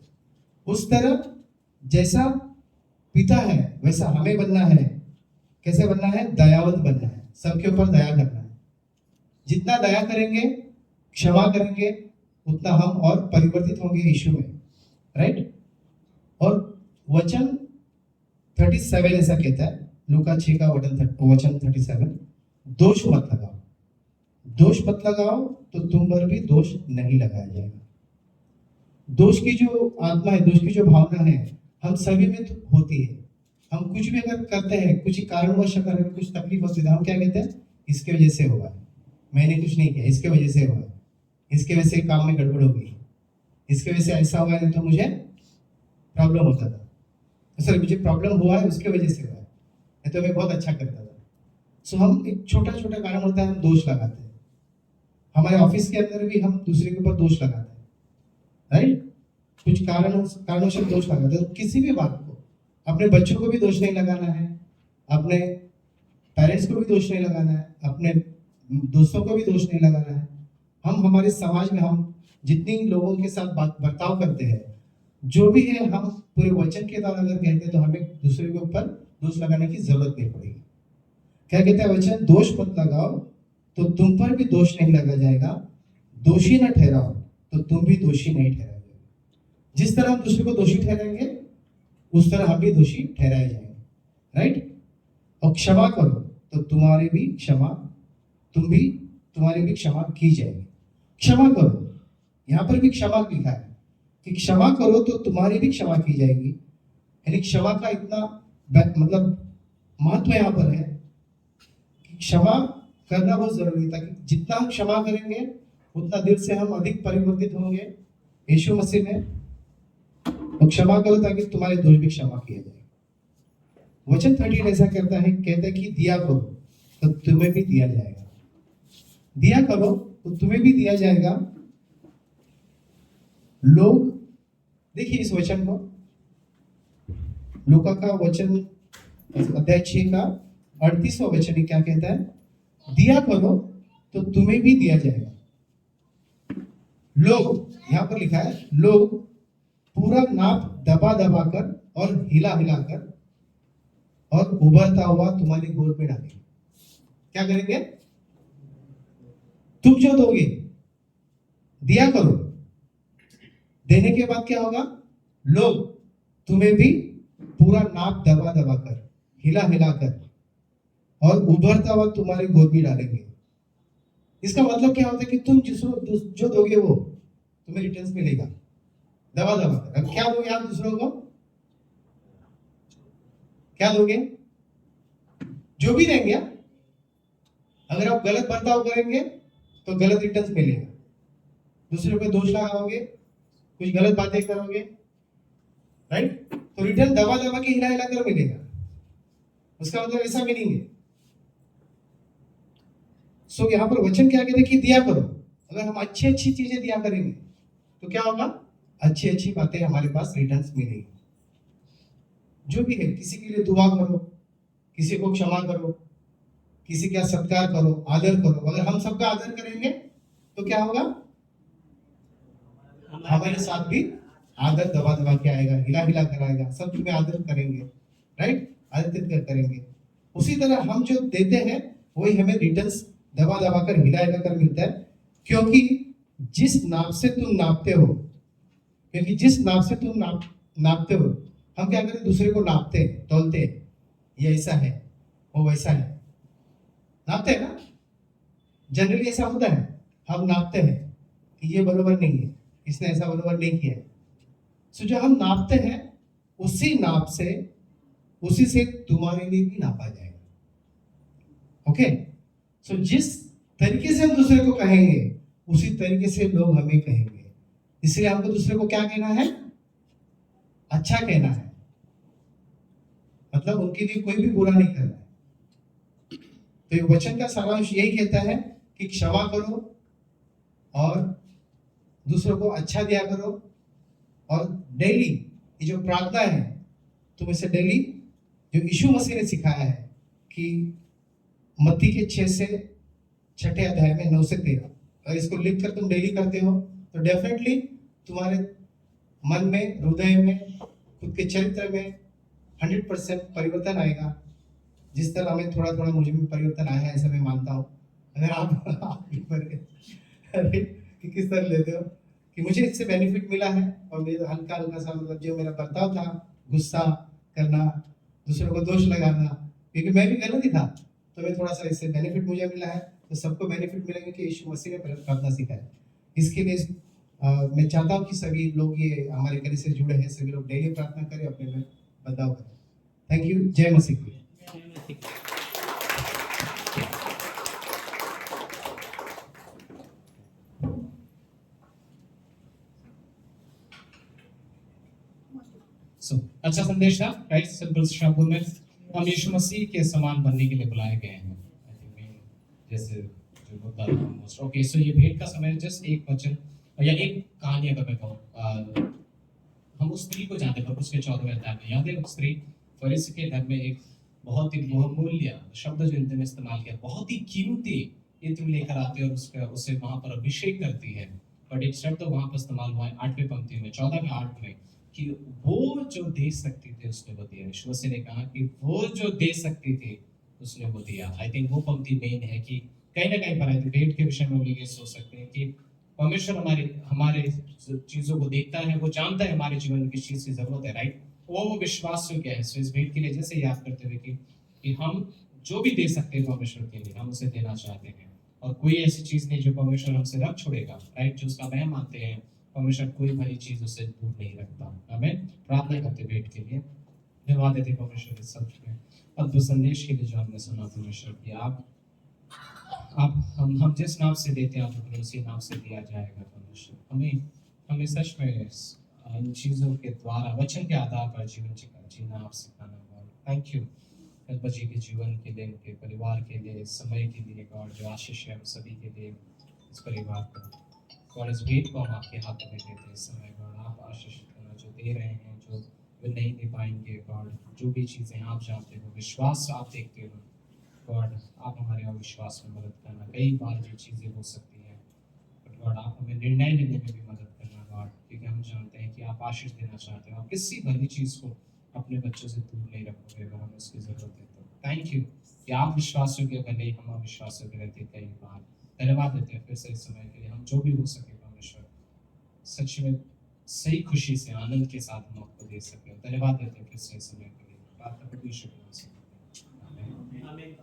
उस तरह जैसा पिता है, वैसा हमें बनना है। कैसे बनना है? दयावंत बनना है, सबके ऊपर दया करना है। जितना दया करेंगे, क्षमा करेंगे, उतना हम और परिवर्तित होंगे यीशु में, राइट। और वचन 37 ऐसा कहता है, लूका 6 का वचन 37, दोष मत लगाओ, दोष मत लगाओ तो तुम पर भी दोष नहीं लगाया जाएगा। दोष की जो आत्मा है, दोष की जो भावना है, हम सभी में तो होती है। हम कुछ भी अगर करते हैं, कुछ कारणवश अगर हमें कुछ तकलीफ होती है, तो हम क्या कहते हैं? इसके वजह से हुआ है, मैंने कुछ नहीं किया, इसके वजह से हुआ है, इसके वजह से काम में गड़बड़ हो गई, इसके वजह से ऐसा हुआ है, तो मुझे प्रॉब्लम होता था, सर मुझे प्रॉब्लम हुआ है उसके वजह से हुआ है, नहीं तो मैं बहुत अच्छा करता था। सो हम एक छोटा छोटा कारण होता है, हम दोष लगाते हैं। हमारे ऑफिस के अंदर भी हम दूसरे के ऊपर दोष लगाते हैं, राइट। कुछ कारणों से दोष लगाते हैं। किसी भी बात को, अपने बच्चों को भी दोष नहीं लगाना है, अपने पेरेंट्स को भी दोष नहीं लगाना है, अपने दोस्तों को भी दोष नहीं लगाना है। हम हमारे समाज में हम जितनी लोगों के साथ बर्ताव करते हैं, जो भी है, हम पूरे वचन के द्वारा अगर कहते हैं, तो हमें दूसरे के ऊपर दोष लगाने की जरूरत नहीं पड़ेगी। क्या कहता है वचन? दोष मत लगाओ तो तुम पर भी दोष नहीं लगा जाएगा, दोषी न ठहराओ तो तुम भी दोषी नहीं ठहराए जाएंगे। जिस तरह हम दूसरे को दोषी ठहराएंगे, उस तरह हम भी दोषी ठहराए जाएंगे, राइट। और क्षमा करो, तो तुम्हारी भी क्षमा की जाएगी। क्षमा करो, यहाँ पर भी क्षमा लिखा है कि क्षमा करो तो तुम्हारी भी क्षमा की जाएगी। यानी क्षमा का इतना मतलब महत्व यहाँ पर है कि क्षमा करना बहुत जरूरी है, ताकि जितना हम क्षमा करेंगे उतना दिल से हम अधिक परिवर्तित होंगे यीशु मसीह में। तो क्षमा करो ताकि तुम्हारे दोष भी क्षमा किए जाए। वचन 13 ऐसा कहता है कि दिया करो तो तुम्हें भी दिया जाएगा। दिया करो तो तुम्हें भी दिया जाएगा। लोग देखिए इस वचन को, लूका का वचन अध्याय 6 का 38वां वचन क्या कहता है? दिया करो तो तुम्हें भी दिया जाएगा। लोग, यहाँ पर लिखा है लोग पूरा नाप दबा दबा कर और हिला हिला कर और उभरता हुआ तुम्हारी गोद में डालेंगे। क्या करेंगे? तुम जो दोगे, दिया करो, देने के बाद क्या होगा? लोग तुम्हें भी पूरा नाप दबा दबा कर, हिला हिला कर और उभरता हुआ तुम्हारी गोद में डालेंगे। इसका मतलब क्या होता है कि तुम जो दोगे वो तुम्हें रिटर्न मिलेगा, दबा दबा कर। अब क्या दोगे आप दूसरों को? क्या दोगे? जो भी देंगे। अगर आप गलत बर्ताव करेंगे तो गलत रिटर्न मिलेगा। दूसरे पे दोष लगाओगे, कुछ गलत बातें करोगे, राइट, तो रिटर्न दबा दबा के हिला हिला कर मिलेगा। उसका मतलब ऐसा मीनिंग है। सो यहाँ पर वचन क्या कहते हैं कि दिया करो। अगर हम अच्छी अच्छी चीजें दिया करेंगे तो क्या होगा? अच्छी अच्छी बातें हमारे पास रिटर्न मिलेगी। जो भी है, किसी के लिए दुआ करो, किसी को क्षमा करो, किसी का सत्कार करो, आदर करो। अगर हम सबका आदर करेंगे तो क्या होगा? हमारे साथ भी आदर दबा दबा के आएगा, हिला हिला कर आएगा। सब तुम्हें आदर करेंगे, राइट, आदर करेंगे। उसी तरह हम जो देते हैं वही हमें रिटर्न्स दबा दबा कर, हिला हिला कर मिलता है। क्योंकि जिस नाप से तुम नापते हो, नापते हो, हम क्या करते? दूसरे को नापते हैं, तौलते हैं। ये ऐसा है, वो वैसा है, नापते हैं ना। जनरली ऐसा होता है, हम नापते हैं कि ये बराबर नहीं है, इसने ऐसा बराबर नहीं किया है। सो जो हम नापते हैं उसी से तुम्हारे लिए भी नापा जाएगा। ओके, सो जिस तरीके से हम दूसरे को कहेंगे उसी तरीके से लोग हमें कहेंगे। इसलिए हमको दूसरे को क्या कहना है? अच्छा कहना है। मतलब उनके लिए कोई भी बुरा नहीं करना है। तो ये वचन का सारांश यही कहता है कि क्षमा करो और दूसरों को अच्छा दिया करो। और डेली ये जो प्रार्थना है, तुम इसे डेली, जो यीशु मसीह ने सिखाया है कि मत्ती के 6 से 6 अध्याय में 9 से 13, अगर इसको लिख कर तुम डेली करते हो तो डेफिनेटली तुम्हारे मन में, हृदय में, खुद के चरित्र में 100% परिवर्तन आएगा। जिस तरह हमें थोड़ा थोड़ा, मुझे भी परिवर्तन आया है ऐसा मैं मानता हूँ। अगर आप कि किस तरह लेते हो कि मुझे इससे बेनिफिट मिला है और मेरा हल्का हल्का सा, मतलब जो मेरा बर्ताव था, गुस्सा करना, दूसरों को दोष लगाना, क्योंकि मैं भी गलत ही था, तो मैं थोड़ा सा इससे बेनिफिट मुझे मिला है। तो सबको बेनिफिट मिलेगा कि यीशु मसीह ने प्रार्थना सिखाया। इसके लिए मैं चाहता हूँ कि सभी लोग ये हमारे कली से जुड़े हैं, सभी लोग डेली प्रार्थना करें, अपने में बदलाव करें। Thank you. जय मसीह। अच्छा संदेश था, राइट। सिंपल शब्दों में हम यीशु मसीह के समान बनने के लिए बुलाए गए हैं। जैसे जो मुद्दा था, ओके, सो ये भेंट का समय, जस्ट एक वचन या एक कहानी अगर मैं कहूँ, हम उस स्त्री को जानते हैं, उसके 14वें अध्याय में याद है, उस स्त्री फरीसी के घर में एक बहुत ही बहुमूल्य शब्द जो इन्होंने इस्तेमाल किया, बहुत ही कीमती इत्र लेकर आती है और उसे वहां पर अभिषेक करती है। बट एक शब्द वहां पर इस्तेमाल हुआ है 8वें पंक्ति में, 14 में 8 में, कि वो जो दे सकती थी उसने वो दिया। यीशु मसीह ने कहा कि वो जो दे सकती थी उसने वो दिया। आई थिंक वो पंक्ति मेन है कि कहीं ना कहीं पर, आई थिंक भेंट के विषय में हम लोग ये सोच सकते हैं कि परमेश्वर हमारे चीजों को देखता है, वो जानता है हमारे जीवन में किस चीज की जरूरत है, राइट। वो विश्वास योग्य है। सो इस भेंट के लिए जैसे याद करते हुए कि हम जो भी दे सकते हैं परमेश्वर के लिए हम उसे देना चाहते हैं, और कोई ऐसी चीज नहीं जो परमेश्वर हमसे रख छोड़ेगा, राइट। जो उसका वह मानते हैं परमेश्वर कोई भली चीज उससे दूर नहीं रखता। हमें प्रार्थना करते भेंट के लिए धन्यवाद देते परमेश्वर इस सब में अद्भुत संदेश के लिए जो हमने सुना परमेश्वर की। आप हम जिस नाम से देते हैं आप उसी नाम से दिया जाएगा परमेश्वर। हमें हमें सच में इन चीज़ों के द्वारा वचन के आधार पर जीवन जीना आप सिखाना गॉड। थैंक यू कल्पा जी के जीवन के लिए, उनके परिवार के लिए, समय के लिए गॉड, जो आशीष है हम सभी के लिए, इस परिवार को गॉड, इस भेंट को हम आपके हाथ में देते हैं इस समय गॉड। आप आशीष करना, जो दे रहे हैं, जो वे नहीं दे पाएंगे गॉड, जो भी चीज़ें आप जानते हो, विश्वास आप देखते हो गॉड, आप हमारे अविश्वास में मदद करना। कई बार ये चीज़ें हो सकती हैं बट गॉड आप हमें निर्णय लेने में भी मदद करना गॉड, क्योंकि हम जानते हैं कि आप आशीष देना चाहते हो। आप किसी भली चीज़ को अपने बच्चों से दूर नहीं रखोगे अगर हमें उसकी ज़रूरत है तो। थैंक यू कि आप विश्वास योग्य भले ही हम अविश्वास योग्य रहते कई बार। धन्यवाद देते हैं फिर से इस समय के लिए, हम जो भी हो सके परमेश्वर सच में सही खुशी से आनंद के साथ हम आपको दे सके। धन्यवाद देते हैं फिर से इस समय के लिए, प्रार्थना को भी शुक्रिया से आमीन। आमीन।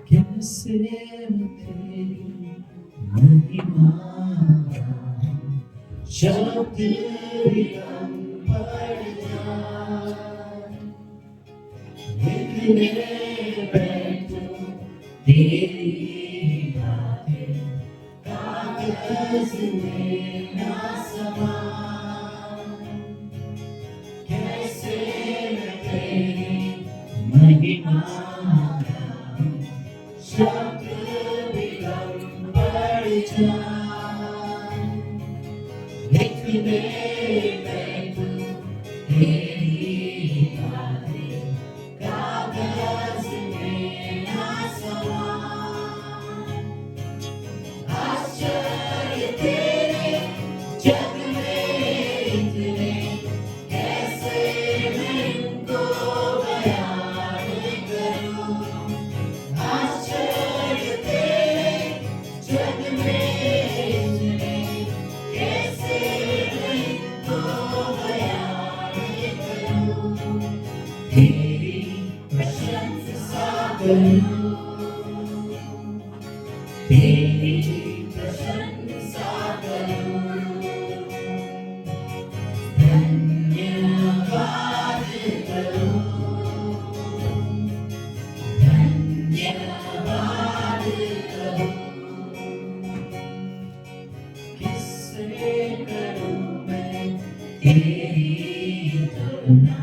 कैसे तेरी महिमा शब्द विरम पड़ जाए, लिखने बैठूं तेरी बातें कागज में ना समाए। कैसे तेरी महिमा शब्द विरम पड़ जाए, लिखने बैठूं तेरी बातें कागज में ना समाए। आश्चर्य तेरे जग में इतने, कैसे मैं उनको बयान करूं। आश्चर्य तेरे जग में इतने, कैसे मैं उनको बयान करूं। तेरी प्रशंसा करूं, तेरी प्रशंसा करूं। धन्यवाद करूं, धन्यवाद करूं। किससे करूं मैं तेरी तुलना,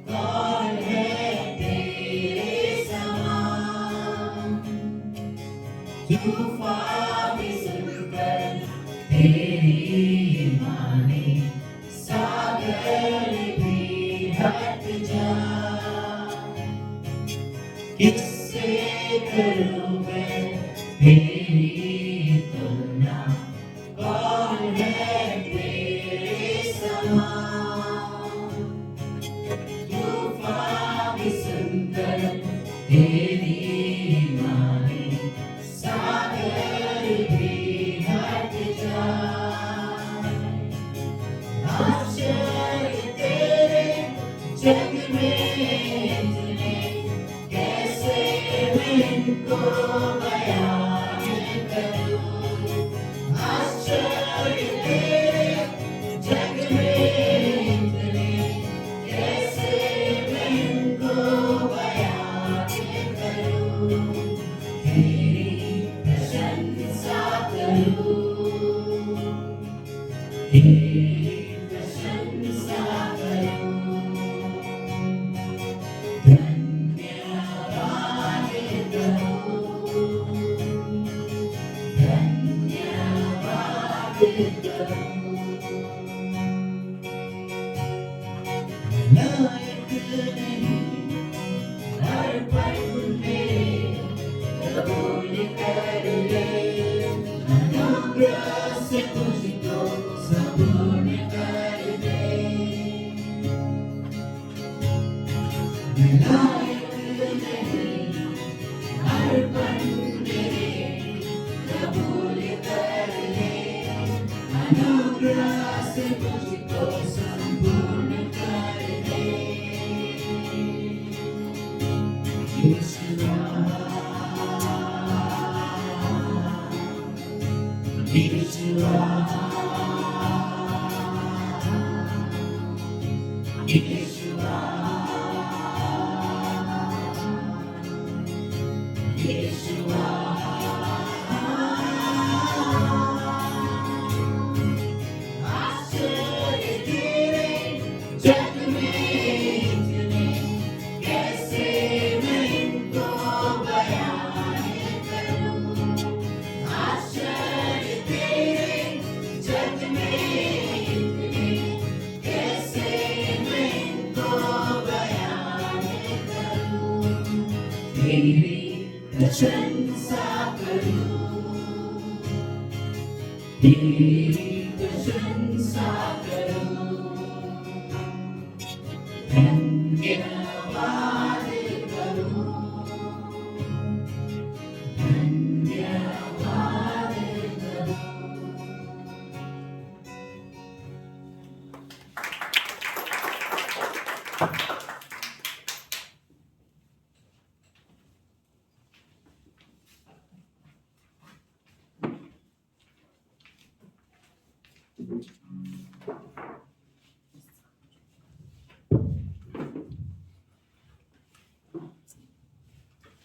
कौन है तेरे समान। तूफान भी सुनकर तेरी वाणी, सागर भी हट जाए। किससे करूं मैं तेरी तुलना, कौन है तेरे समान। तूफान भी सुनकर तेरी वाणी, सागर भी हट जाए। आश्चर्य तेरे जग में इतने, कैसे मैं इनको बयान करूं। आश्चर्य तेरे जग में इतने, कैसे मैं इनको बयान करूं। तेरी प्रशंसा करूं, तेरी लायक नहीं हर पल में कबूल कर ले अनुग्रह से मुझको संपूर्ण कर दे मैं लायक नहीं हर पल में कबूल कर ले अनुग्रह से मुझको संपूर्ण कर दे यीशुआ यीशुआ यीशुआ यीशुआ आश्चर्य तेरे जग में इतने कैसे मैं इनको बयान करूं आश्चर्य तेरे जग में इतने कैसे मैं इनको बयान करूं तेरी प्रशंसा करूं तेरी प्रशंसा करूं धन्यवाद करूं धन्यवाद करूं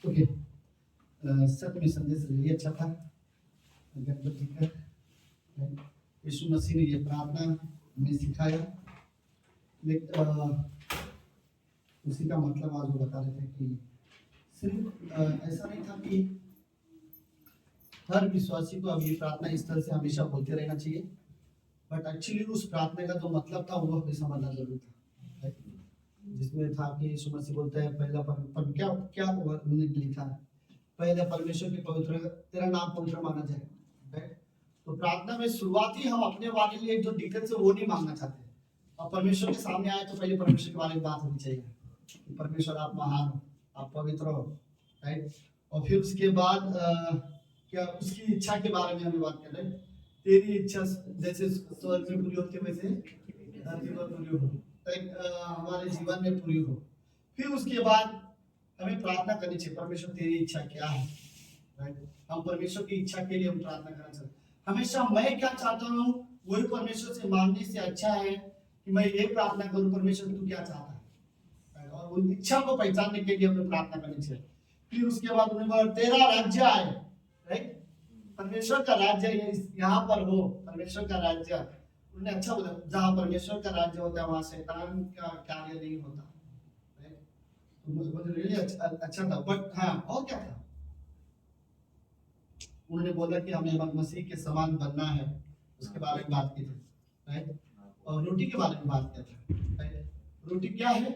ओके सच में संदेश रियली अच्छा था गणपति का यीशु मसीह ने ये प्रार्थना हमें सिखाया लेकिन उसी का मतलब आज वो बता रहे थे कि सिर्फ ऐसा नहीं था कि हर विश्वासी को अब ये प्रार्थना इस तरह से हमेशा बोलते रहना चाहिए बट एक्चुअली उस प्रार्थना का जो मतलब था वो हमें समझना जरूरी था जिसमें था कि यीशु मसीह बोलते हैं पहला पर क्या क्या उन्होंने लिखा है पहले परमेश्वर के पवित्र तेरा नाम पवित्र माना जाए राइट तो प्रार्थना में शुरुआती हम अपने बारे में जो डिटेल्स है वो नहीं मांगना चाहते और परमेश्वर के सामने आए तो पहले परमेश्वर के बारे में बात होनी चाहिए कि परमेश्वर आप महान हो आप पवित्र हो राइट और फिर उसके बाद क्या उसकी इच्छा के बारे में हमें बात कर रहे हैं तेरी इच्छा जैसे स्वर्ग में पूरी होती है वैसे धरती पर पूरी हो हमारे जीवन में पूरी हो फिर उसके बाद हमें प्रार्थना करनी चाहिए परमेश्वर तेरी इच्छा क्या है राइट हम परमेश्वर की इच्छा के लिए हम प्रार्थना करना चाहते हैं हमेशा मैं क्या चाहता हूँ वही परमेश्वर से मांगने से अच्छा है कि मैं ये प्रार्थना करूँ परमेश्वर तू क्या चाहता है और उन इच्छा को पहचानने के लिए हमें प्रार्थना करनी चाहिए फिर उसके बाद उन्हें तेरा राज्य आए राइट परमेश्वर का राज्य यहाँ पर हो परमेश्वर का राज्य उन्हें अच्छा बोला जहाँ परमेश्वर का राज्य होता है वहाँ शैतान का कार्य नहीं होता तो मुझे रियली अच्छा था बट हाँ और क्या था उन्होंने बोला कि हमें मसीह के समान बनना है उसके बारे में बात की थी राइट और रोटी के बारे में बात किया था राइट रोटी क्या है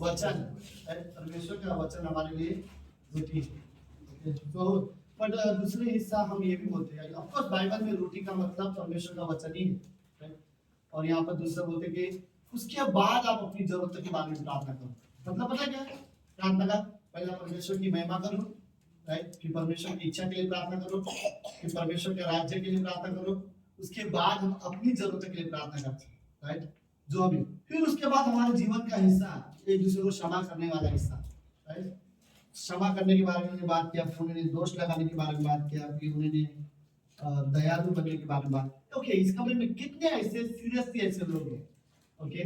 वचन परमेश्वर का वचन हमारे लिए रोटी है तो बट दूसरे हिस्सा हम ये भी बोलते हैं ऑफ कोर्स बाइबल में रोटी का मतलब परमेश्वर का वचन ही है और यहाँ पर दूसरा बोलते हैं कि उसके बाद आप अपनी जरूरत के बारे में प्रार्थना करो मतलब पता क्या है प्रार्थना का पहला परमेश्वर की महिमा करो राइट फिर परमेश्वर की इच्छा के लिए प्रार्थना करो फिर परमेश्वर के राज्य के लिए प्रार्थना करो उसके बाद हम अपनी जरूरत के लिए प्रार्थना करते हैं राइट जो भी फिर उसके बाद हमारे जीवन का हिस्सा एक दूसरे को क्षमा करने वाला हिस्सा राइट क्षमा करने के बारे में बात किया फिर उन्होंने दोष लगाने के बारे में बात किया फिर उन्होंने दयालु बनने के बारे में बात ओके इस कमरे में कितने ऐसे सीरियसली ऐसे लोग हैं ओके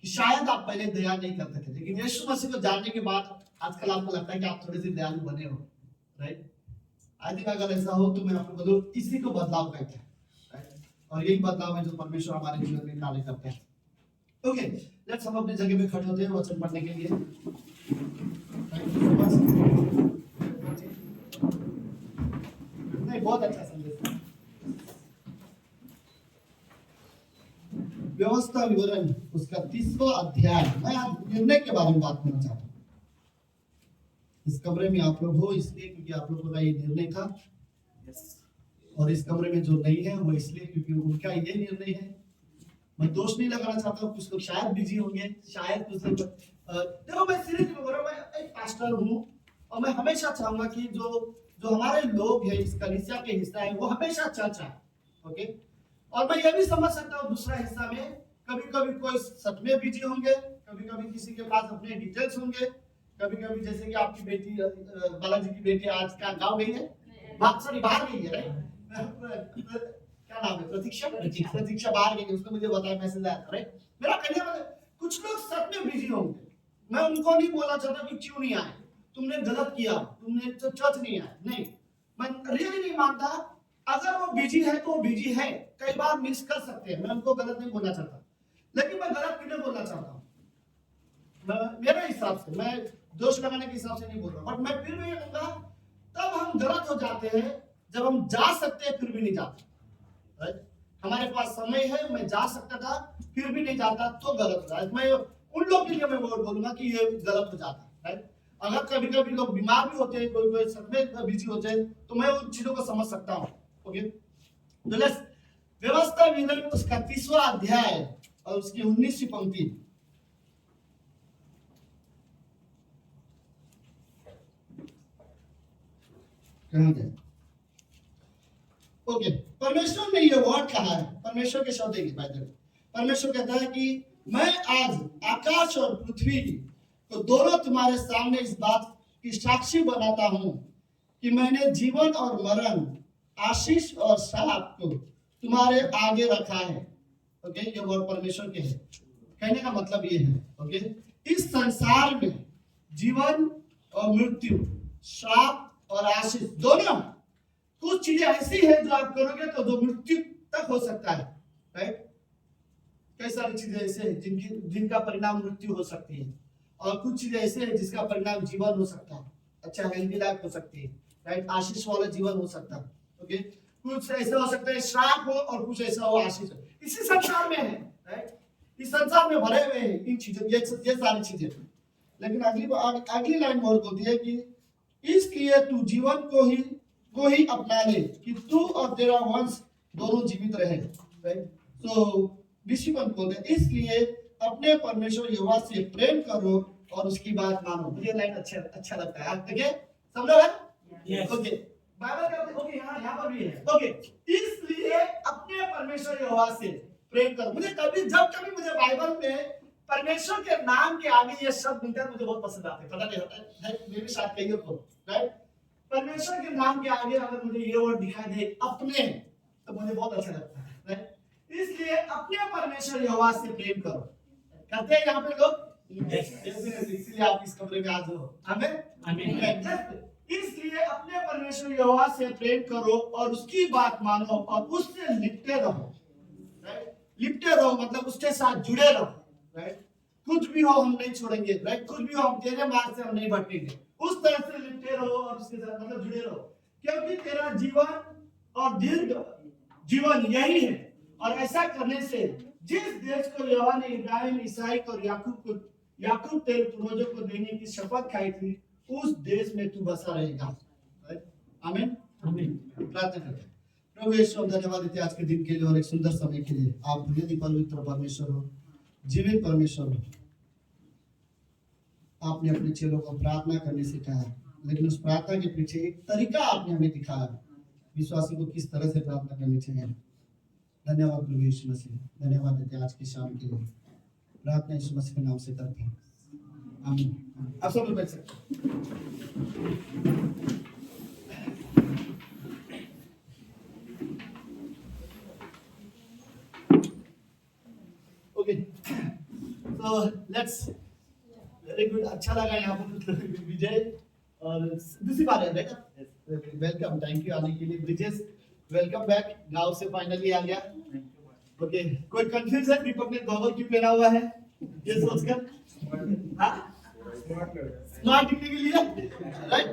कि शायद आप पहले दया नहीं करते थे लेकिन यीशु मसीह को जानने के बाद आजकल आपको लगता है कि आप थोड़े से दयालु बने हो राइट आई थिंक अगर ऐसा हो तो मैं आपको बोलूं इसी को बदलाव कहते हैं राइट और यही बदलाव है जो परमेश्वर हमारे जीवन में कार्य करते हैं ओके लेट्स हम अपनी जगह पे खड़े होते हैं वचन पढ़ने के लिए नहीं बहुत अच्छा संदेश व्यवस्था विवरण उसका 30वां अध्याय। मैं आज निर्णय के बारे में बात करना चाहता हूँ। इस कमरे में आप लोग हो इसलिए क्योंकि आप लोगों का ये निर्णय था, और इस कमरे में जो नहीं है वो इसलिए क्योंकि उनका ये निर्णय है। मैं दोष नहीं लगाना चाहता हूँ, कुछ लोग शायद बिजी होंगे, शायद कुछ लोग देखो, मैं सीरियसली बोल रहा हूँ, मैं एक पास्टर हूँ और मैं हमेशा चाहूंगा कि जो हमारे लोग हैं इस कलीसिया के हिस्सा है वो हमेशा चर्च आए। ओके, और मैं ये भी समझ सकता हूँ दूसरा हिस्सा में कभी कभी कोई सच में बिजी होंगे, कभी कभी किसी के पास अपने डिटेल्स होंगे, कभी कभी जैसे कि आपकी बेटी बालाजी की बेटी आज का गाँव गई है, सॉरी बाहर गई है, राइट? क्या नाम है? प्रतीक्षा बाहर गई, उसने मुझे बताया, मैसेज आया, राइट? मेरा कहने मतलब कुछ लोग सच में बिजी होंगे, मैं उनको नहीं बोलना चाहता कि क्यों नहीं आए, तुमने गलत किया, तुमने चर्च नहीं आए, नहीं, मैं रियली नहीं मानता। अगर वो बिजी है तो वो बिजी है, कई बार मिस कर सकते हैं, मैं उनको गलत नहीं बोलना चाहता, लेकिन मैं गलत किन्हें बोलना चाहता हूँ, मेरे हिसाब से, मैं दोष लगाने के हिसाब से नहीं बोल रहा, बट मैं फिर भी कहूंगा तब हम गलत हो जाते हैं जब हम जा सकते हैं फिर भी नहीं जाते, राइट? हमारे पास समय है, मैं जा सकता था फिर भी नहीं जाता तो गलत हो जाता। मैं उन लोग के लिए मैं बोलूंगा कि ये गलत हो जाता है, राइट? अगर कभी कभी लोग बीमार भी होते हैं, कोई कोई सच में बिजी होते हैं, तो मैं उन चीजों को समझ सकता हूँ। ओके, तो लेट्स व्यवस्था विवरण उसका 30वां अध्याय और उसकी 19वीं पंक्ति। कहाँ गए? ओके, परमेश्वर ने ये वर्ड कहा है, परमेश्वर के शब्द है, परमेश्वर कहता है कि मैं आज आकाश और पृथ्वी को दोनों तुम्हारे सामने इस बात की साक्षी बनाता हूं कि मैंने जीवन और मरण, आशीष और श्राप को तुम्हारे आगे रखा है। ओके, ये वर्ड परमेश्वर के है, कहने का मतलब ये है, ओके, इस संसार में जीवन और मृत्यु, श्राप और आशीष दोनों, कुछ चीजें ऐसी है जो आप करोगे तो जो मृत्यु तक हो सकता है, राइट? कई सारी चीजें ऐसे हैं जिनका परिणाम मृत्यु हो सकती है, और कुछ चीजें ऐसे हैं जिसका परिणाम जीवन हो सकता है, अच्छा हेल्दी लाइफ हो सकती है, राइट? आशीष वाला जीवन हो सकता है। ओके, कुछ ऐसा हो सकता है श्राप हो और कुछ ऐसा हो आशीष हो, इसी संसार में है, राइट? इस संसार में भरे हुए हैं इन चीजों, ये सारी चीजें। लेकिन अगली लाइन और बोलती है कि इसलिए तू जीवन को ही अपना ले कि तू और तेरा वंश दोनों जीवित रहे, राइट? तो विश्वपन बोलते हैं इसलिए अपने परमेश्वर यहोवा से प्रेम करो और उसकी बात मानो। मुझे लाइन अच्छा लगता है, आप देखिए सब लोग हैं? ओके, बाइबल का ओके, यहाँ पर भी है। ओके, इसलिए अपने परमेश्वर यहोवा से प्रेम करो। मुझे जब कभी मुझे बाइबल में परमेश्वर के नाम के आगे ये शब्द मिलता है मुझे बहुत पसंद आते हैं, पता नहीं होता है, मेरे साथ कहिए को, राइट? परमेश्वर के नाम के आगे अगर मुझे ये वर्ड दिखाई दे अपने, तो मुझे बहुत अच्छा लगता है, राइट? इसलिए अपने परमेश्वर यहोवा से प्रेम करो। कहते हैं यहाँ पे लोग, इसलिए आप इस कमरे में आज हो, आमीन आमीन। इसलिए अपने परमेश्वर यहोवा से प्रेम करो और उसकी बात मानो और उससे लिपटे रहो, राइट? लिपटे रहो मतलब उसके साथ जुड़े रहो, राइट? कुछ भी हो हम नहीं छोड़ेंगे, राइट? कुछ भी हो हम तेरे मार्ग से हम नहीं भटकेंगे, उस तरह से लिपटे रहो और उसके साथ मतलब जुड़े रहो, क्योंकि तेरा जीवन और दीर्घ जीवन यही है। और ऐसा करने से जिस देश को यहोवा ने इब्राहिम, इसहाक और याकूब तेरे पूर्वजों को देने की शपथ खाई थी, उस देश में तू बसा रहेगा, राइट? आमीन आमीन। प्रार्थना करते हैं। प्रभु यीशु, धन्यवाद देते आज के दिन के लिए और एक सुंदर समय के लिए। आप यदि पवित्र परमेश्वर हो, जीवित परमेश्वर हो, आपने अपने चेलों को प्रार्थना करने सिखाया, लेकिन उस प्रार्थना के पीछे एक तरीका आपने हमें दिखाया, विश्वासी को किस तरह से प्रार्थना करनी चाहिए। धन्यवाद प्रभु यीशु मसीह, धन्यवाद देते आज की शाम के लिए। प्रार्थना यीशु मसीह के नाम से करते हैं, आमीन। आप सब लोग बैठ सकते हैं। ओके, तो लेट्स, वेरी गुड, अच्छा लगा यहाँ पर विजय और दूसरी बार है, वेलकम, थैंक यू आने के लिए। ब्रिजेश वेलकम बैक, गांव से फाइनली आ गया। ओके, कोई कंफ्यूज है दीपक ने गॉगल क्यों पहना हुआ है ये सोचकर? स्मार्ट दिखने के लिए, राइट?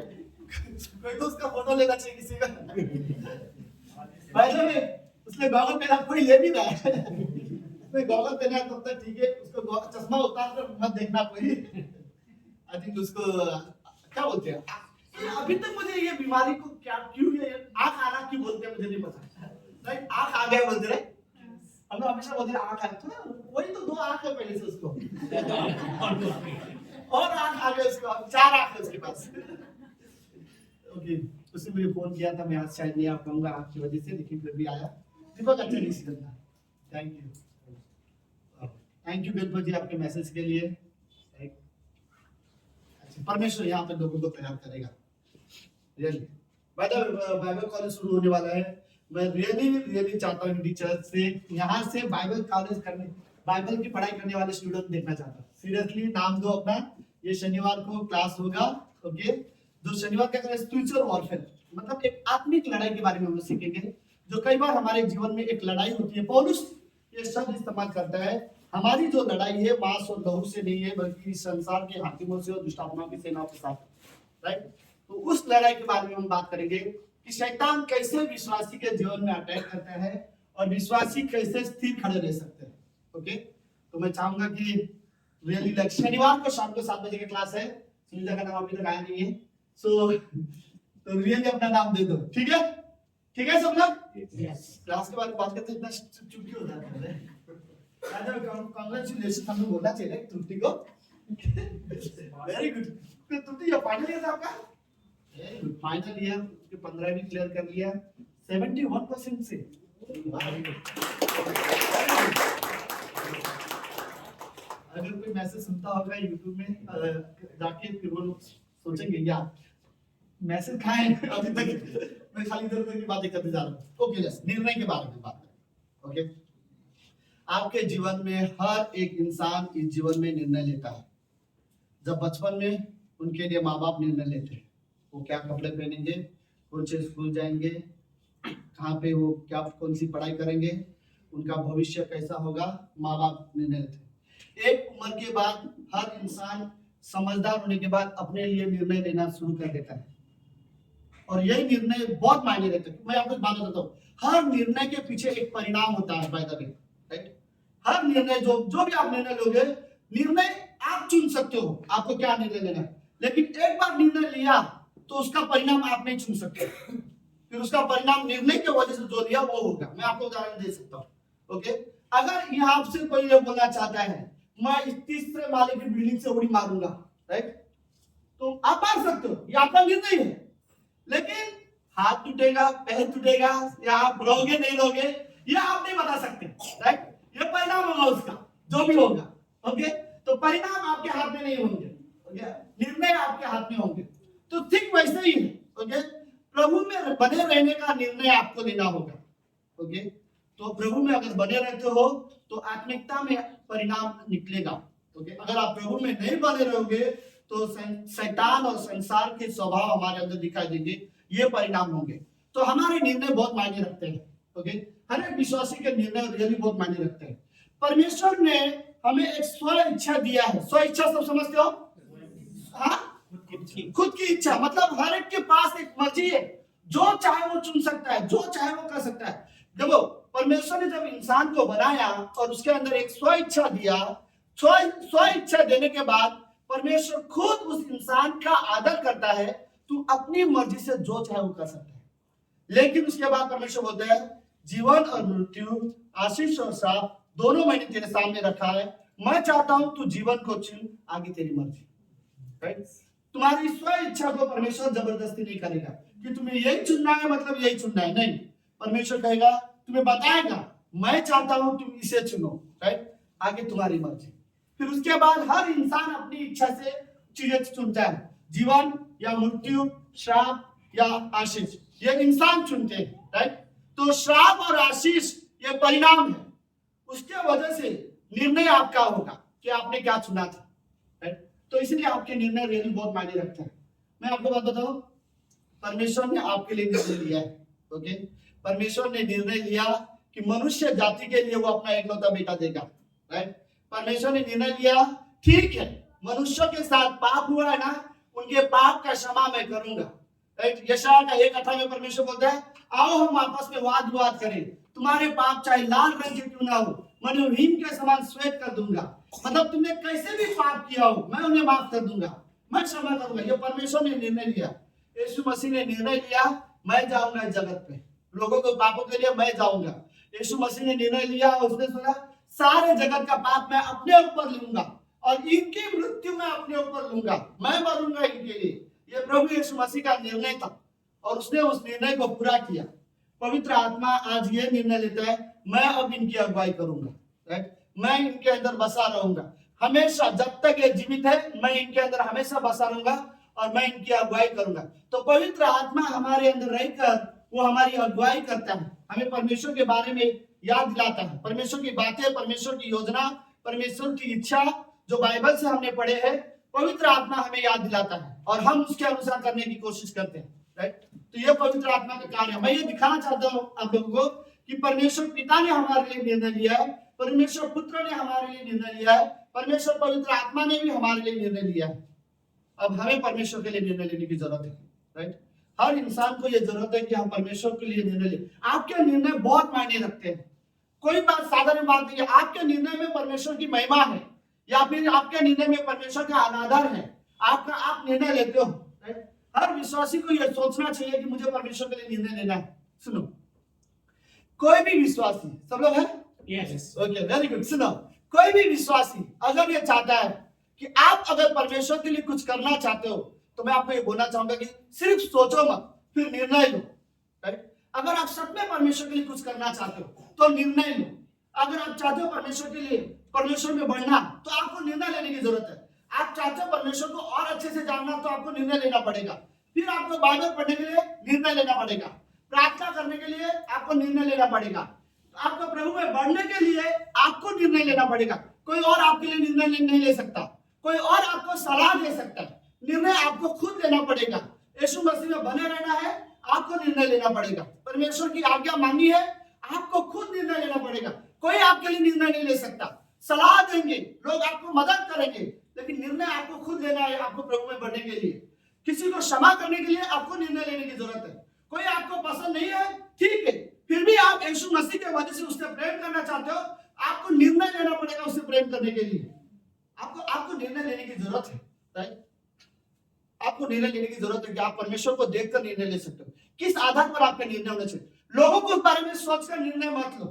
कोई तो उसका फोटो लेना चाहिए किसी का। भाई साहब उसने गॉगल पहना, कोई ले भी रहा है। मैं गॉगल पहना है तब तक ठीक है, उसको चश्मा उतार कर मत देखना कोई। आई थिंक उसको क्या बोलते हैं, अभी तक मुझे ये बीमारी को क्या क्यों ये आंख आना क्यों बोलते हैं मुझे नहीं पता, राइट? आंख आ गया बोलते रहे, हम लोग हमेशा बोलते हैं आंख आ गया, वही तो 2 आंख है पहले से उसको, और आंख आ गया उसको, अब 4 आंख है उसके पास। ओके, उसने मुझे फोन किया था, मैं आज शायद नहीं आ पाऊंगा आपकी वजह से, लेकिन फिर भी आया। दीपक अच्छा डिसीजन था, thank you, thank you Ganpat ji आपके मैसेज के लिए। अच्छा, परमेश्वर यहाँ पे लोगों को तैयार करेगा, really. By the way, Bible college शुरू होने वाला है, मैं रियली चाहता हूँ कि चर्च से यहाँ से बाइबल कॉलेज करने, बाइबल की पढ़ाई करने वाले स्टूडेंट देखना चाहता हूँ। सीरियसली नाम दो अपना, ये शनिवार को क्लास होगा, ओके? जो शनिवार का क्लास स्पिरिचुअल वॉरफेयर, मतलब एक आत्मिक लड़ाई के बारे में हम सीखेंगे, जो कई बार हमारे जीवन में एक लड़ाई होती है। पौलुस ये शब्द इस्तेमाल करता है, हमारी जो लड़ाई है मांस और लहू से नहीं है, बल्कि संसार के हाकिमों से और दुष्ट आत्माओं की सेनाओं के साथ, राइट? तो उस लड़ाई के बारे में हम बात करेंगे कि शैतान कैसे विश्वासी के जीवन में अटैक करता है और विश्वासी कैसे स्थिर खड़े रह सकते हैं, ओके? तो मैं चाहूंगा कि रियली लाइक शनिवार को शाम को 7 बजे की क्लास है, सुनीता का नाम अभी तक आया नहीं है, सो तो रियली अपना नाम दे दो, ठीक है? ठीक है सब लोग? क्लास के बारे में बात करते इतना चुटकी हो जाता है, कांग्रेचुलेशन हम लोग बोलना चाहिए त्रुटि को। वेरी गुड, त्रुटि ये फाइनल ईयर था आपका? वेरी गुड, फाइनल ईयर के 15 भी क्लियर कर लिया 71% से। अगर कोई मैसेज सुनता होगा यूट्यूब में जाके, फिर वो लोग सोचेंगे यार मैसेज कहाँ है, अभी तक मैं खाली इधर उधर की बातें करते जा रहा हूँ। ओके, निर्णय के बारे में बात करें, ओके? आपके जीवन में हर एक इंसान इस जीवन में निर्णय लेता है। जब बचपन में उनके लिए माँ बाप निर्णय लेते हैं, वो क्या कपड़े पहनेंगे, कौन से स्कूल जाएंगे, कहाँ पे वो क्या कौन सी पढ़ाई करेंगे, उनका भविष्य कैसा होगा, माँ बाप निर्णय लेते हैं। एक उम्र के बाद हर इंसान समझदार होने के बाद अपने लिए निर्णय लेना शुरू कर देता है, और यही निर्णय बहुत मायने रखता है। मैं आपको बात बताता हूँ, हर निर्णय के पीछे एक परिणाम होता है, बाय द वे, राइट? हर निर्णय जो भी आप निर्णय लोगे, निर्णय आप चुन सकते हो आपको क्या निर्णय लेना है, लेकिन एक बार निर्णय लिया तो उसका परिणाम आप नहीं चुन सकते, फिर उसका परिणाम निर्णय की वजह से जो लिया वो होगा। मैं आपको उदाहरण दे सकता हूँ, ओके? अगर यहाँ आपसे कोई ये बोलना चाहता है मैं इस 30 माले की बिल्डिंग से उड़ी मारूंगा, राइट? तो आप मार सकते हो, ये आपका निर्णय है, लेकिन हाथ टूटेगा, पैर टूटेगा, या आप रहोगे नहीं रहोगे, ये आप नहीं बता सकते, राइट? ये परिणाम होगा उसका, जो भी होगा, ओके? तो परिणाम आपके हाथ में नहीं होंगे, ओके? निर्णय आपके हाथ में होंगे। तो ठीक वैसे ही है, ओके? प्रभु में बने रहने का निर्णय आपको लेना होगा, ओके? तो प्रभु में अगर बने रहते हो तो आत्मिकता में परिणाम निकलेगा, ओके? अगर आप प्रभु में नहीं बने रहोगे तो शैतान और संसार के स्वभाव हमारे अंदर दिखाई देंगे, ये परिणाम होंगे। तो हमारे निर्णय बहुत मायने रखते हैं, ओके? हर एक विश्वासी के निर्णय रियली बहुत मायने रखते हैं। परमेश्वर ने हमें एक स्व इच्छा दिया है। स्व इच्छा सब समझते हो? हाँ, खुद की इच्छा, मतलब हर एक के पास एक मर्जी है, जो चाहे वो चुन सकता है, जो चाहे वो कर सकता है। देखो, परमेश्वर ने जब इंसान को बनाया और उसके अंदर एक स्व इच्छा दिया, स्व इच्छा देने के बाद परमेश्वर खुद उस इंसान का आदर करता है, तू अपनी मर्जी से जो चाहे वो कर सकता है। लेकिन उसके बाद परमेश्वर बोलता है जीवन और मृत्यु, आशीष और श्राप दोनों मैंने तेरे सामने रखा है, मैं चाहता हूं तू जीवन को चुन, आगे तेरी मर्जी, राइट? तुम्हारी स्व इच्छा को परमेश्वर जबरदस्ती नहीं करेगा कि तुम्हें यही चुनना है, मतलब यही चुनना है, नहीं। परमेश्वर कहेगा, तुम्हें बताएगा मैं चाहता हूं तुम इसे चुनो, राइट? आगे तुम्हारी मर्जी। फिर उसके बाद हर इंसान अपनी इच्छा से चीजें चुनता है, जीवन या मृत्यु, श्राप या आशीष, ये इंसान चुनते हैं, राइट? तो श्राप और आशीष ये परिणाम है, उसके वजह से निर्णय आपका होगा कि आपने क्या चुना था, राइट? तो इसलिए आपके निर्णय रियली बहुत मायने रखते हैं। मैं आपको बात बताऊं, परमेश्वर ने आपके लिए निर्णय लिया है, ओके? परमेश्वर ने निर्णय लिया कि मनुष्य जाति के लिए वो अपना एकलौता बेटा देगा, राइट? परमेश्वर ने निर्णय लिया, ठीक है, मनुष्यों के साथ पाप हुआ है ना, उनके पाप का क्षमा मैं करूंगा, राइट? यशायाह का 1:18 में परमेश्वर बोलता है, आओ हम आपस में वाद विवाद करें, तुम्हारे पाप चाहे लाल रंग के क्यों ना हो, मैं उन्हें हिम के समान श्वेत कर दूंगा। मतलब तुमने कैसे भी पाप किया हो मैं उन्हें माफ कर दूंगा, मैं क्षमा करूंगा। ये परमेश्वर ने निर्णय लिया, यीशु मसीह ने निर्णय लिया, मैं जाऊंगा इस जगत पे, लोगों के पापों के लिए मैं जाऊंगा। यीशु मसीह ने निर्णय लिया, उसने सुना सारे जगत का पाप मैं अपने ऊपर लूंगा और इनकी मृत्यु मैं अपने ऊपर लूंगा, मैं मरूंगा इनके लिए। ये प्रभु यीशु मसीह का निर्णय था और उसने उस निर्णय को पूरा किया। पवित्र आत्मा आज ये निर्णय लेता है, मैं अब इनकी अगुवाई करूंगा, राइट? मैं इनके अंदर बसा रहूंगा हमेशा, जब तक ये जीवित है मैं इनके अंदर हमेशा बसा रहूंगा और मैं इनकी अगुवाई करूंगा। तो पवित्र आत्मा हमारे अंदर रहकर वो हमारी अगुवाई करता है, हमें परमेश्वर के बारे में याद दिलाता है, परमेश्वर की बातें, परमेश्वर की योजना, परमेश्वर की इच्छा जो बाइबल से हमने पढ़े हैं, पवित्र आत्मा हमें याद दिलाता है और हम उसके अनुसार करने की कोशिश करते हैं, राइट? तो ये पवित्र आत्मा का कार्य है। मैं ये दिखाना चाहता हूँ आप लोगों को कि परमेश्वर पिता ने हमारे लिए निर्णय लिया है, परमेश्वर पुत्र ने हमारे लिए निर्णय लिया है, परमेश्वर पवित्र आत्मा ने भी हमारे लिए निर्णय लिया है। अब हमें परमेश्वर के लिए निर्णय लेने की जरूरत है, राइट? हर इंसान को यह जरूरत है कि हम परमेश्वर के लिए निर्णय लें। आपके निर्णय बहुत मायने रखते हैं, कोई बात साधारण बात नहीं है। आपके निर्णय में परमेश्वर की महिमा है या फिर आपके निर्णय में परमेश्वर का अनादर है, आपका आप निर्णय लेते हो, राइट? हर विश्वासी को यह सोचना चाहिए कि मुझे परमेश्वर के लिए निर्णय लेना है। सुनो, कोई भी विश्वासी, सब लोग हैं? Yes, okay, very good. सुनो, कोई भी विश्वासी अगर ये चाहता है कि आप अगर परमेश्वर के लिए कुछ करना चाहते हो तो मैं आपको ये बोलना चाहूंगा कि सिर्फ सोचो मत, फिर निर्णय लो, राइट? अगर आप सच में परमेश्वर के लिए कुछ करना चाहते हो तो निर्णय लो। अगर आप चाहते हो परमेश्वर के लिए, परमेश्वर में बढ़ना, तो आपको निर्णय लेने की जरूरत है। आप चाहते हो परमेश्वर को और अच्छे से जानना, तो आपको निर्णय लेना पड़ेगा। फिर आपको बाइबल पढ़ने के लिए निर्णय लेना पड़ेगा, प्रार्थना करने के लिए आपको निर्णय लेना पड़ेगा, आपको प्रभु में बढ़ने के लिए आपको निर्णय लेना पड़ेगा। कोई और आपके लिए निर्णय नहीं ले सकता, कोई और आपको सलाह दे सकता है। निर्णय आपको खुद लेना पड़ेगा। यीशु मसीह में बने रहना है, आपको निर्णय लेना पड़ेगा। परमेश्वर की आज्ञा माननी है, आपको खुद निर्णय लेना पड़ेगा। कोई आपके लिए निर्णय नहीं ले सकता। सलाह देंगे लोग, आपको मदद करेंगे, लेकिन निर्णय आपको खुद लेना है। आपको प्रभु में बढ़ने के लिए, किसी को क्षमा करने के लिए आपको निर्णय लेने की जरूरत है। कोई आपको पसंद नहीं है, ठीक है, फिर भी आप यीशु मसीह के वजह से उससे प्रेम करना चाहते हो, आपको निर्णय लेना पड़ेगा उससे प्रेम करने के लिए। आपको निर्णय लेने की जरूरत है, राइट? आपको निर्णय लेने की जरूरत है कि आप परमेश्वर को देखकर निर्णय ले सकते हो। किस आधार पर आपका निर्णय होना चाहिए? लोगों को उस बारे में सोचकर निर्णय मत लो,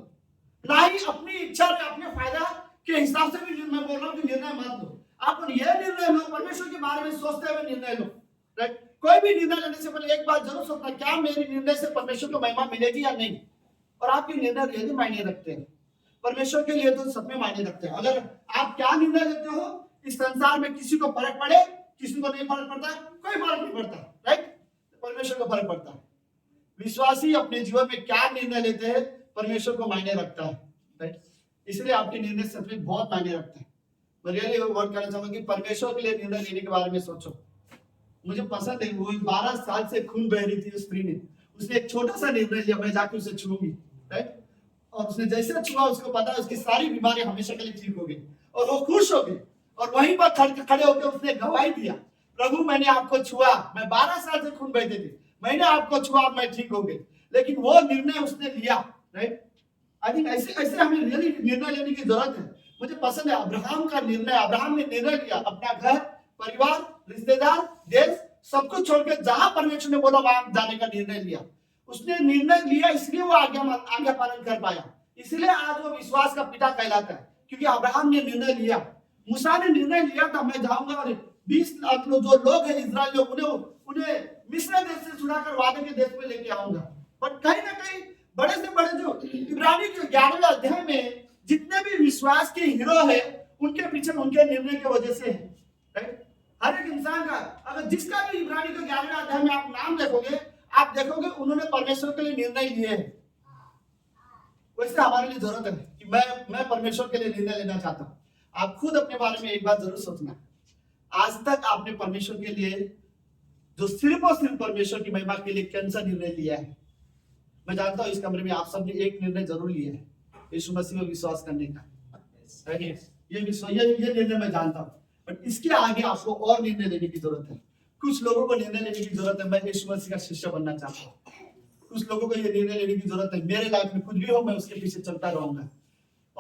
ना ही अपनी इच्छा और अपने फायदा के हिसाब से भी मैं बोल रहा हूँ कि निर्णय मत लो। आप यह निर्णय लो, परमेश्वर के बारे में सोचते हुए निर्णय लो, राइट? कोई भी निर्णय लेने से पहले एक बात जरूर सोचना, क्या मेरे निर्णय से परमेश्वर को महिमा मिलेगी या नहीं। और आपके निर्णय रियली मायने रखते हैं, परमेश्वर के लिए तो सब में मायने रखते हैं। अगर आप क्या निर्णय लेते हो, इस संसार में किसी को फर्क पड़े, किसी को नहीं फर्क पड़ता, कोई फर्क नहीं पड़ता, राइट? परमेश्वर को फर्क पड़ता है। विश्वासी अपने जीवन में क्या निर्णय लेते हैं, परमेश्वर को मायने रखता है, राइट? इसलिए आपके निर्णय सच में बहुत मायने रखते हैं। मैं रियली वर्ड करना चाहूंगा कि परमेश्वर के लिए निर्णय लेने के बारे में सोचो। मुझे पसंद है, वो 12 साल से खून बह रही थी उस स्त्री ने, उसने एक छोटा सा निर्णय लिया, मैं जाके उसे छूऊंगी, राइट? और उसने जैसे छुआ, उसको पता है उसकी सारी बीमारी हमेशा के लिए ठीक हो गई और वो खुश हो गई। और वहीं पर खड़े होकर उसने गवाही दिया, प्रभु मैंने आपको छुआ, मैं 12 साल से खून बहते थे, मैंने आपको छुआ, मैं ठीक हो गई। लेकिन वो निर्णय उसने लिया, राइट? आई थिंक ऐसे हमें रियली निर्णय लेने की जरूरत है। मुझे पसंद है अब्राहम का निर्णय। अब्राहम ने निर्णय लिया, अपना घर, परिवार, रिश्तेदार, देश, सब कुछ छोड़कर जहां परमेश्वर ने बोला वहां जाने का निर्णय लिया। उसने निर्णय लिया, इसलिए वो आज्ञा पालन कर पाया, इसलिए आज वो विश्वास का पिता कहलाता है, क्योंकि अब्राहम ने निर्णय लिया। मूसा ने निर्णय लिया था, मैं जाऊंगा और 20 लाख जो लोग हैं इजराइल लोग, उन्हें मिस्र देश से छुड़ाकर वादे के देश में लेके आऊंगा। बट कहीं ना कहीं बड़े से बड़े जो इब्रानी के 11वें अध्याय में जितने भी विश्वास के हीरो है, उनके पीछे उनके निर्णय की वजह से है, राइट? हर एक इंसान का, अगर जिसका भी इब्रानी के 11वें अध्याय में आप नाम देखोगे, आप देखोगे उन्होंने परमेश्वर के लिए निर्णय लिए हैं। वैसे हमारे लिए जरूरत है कि मैं परमेश्वर के लिए निर्णय लेना चाहता हूं। आप खुद अपने बारे में एक बात जरूर सोचना, आज तक आपने परमेश्वर के लिए, जो सिर्फ और सिर्फ परमेश्वर की महिमा के लिए कौन सा निर्णय लिया है? मैं जानता हूं इस कमरे में आप सबने एक निर्णय जरूर लिया है, यीशु मसीह में विश्वास करने का, ये निर्णय मैं जानता हूं। बट इसके आगे आपको और निर्णय लेने की जरूरत है। कुछ लोगों को निर्णय लेने की जरूरत है, मैं यीशु मसीह का शिष्य बनना चाहता हूँ। कुछ लोगों को ये निर्णय लेने की जरूरत है, मेरे लाइफ में कुछ भी हो मैं उसके पीछे चलता रहूंगा।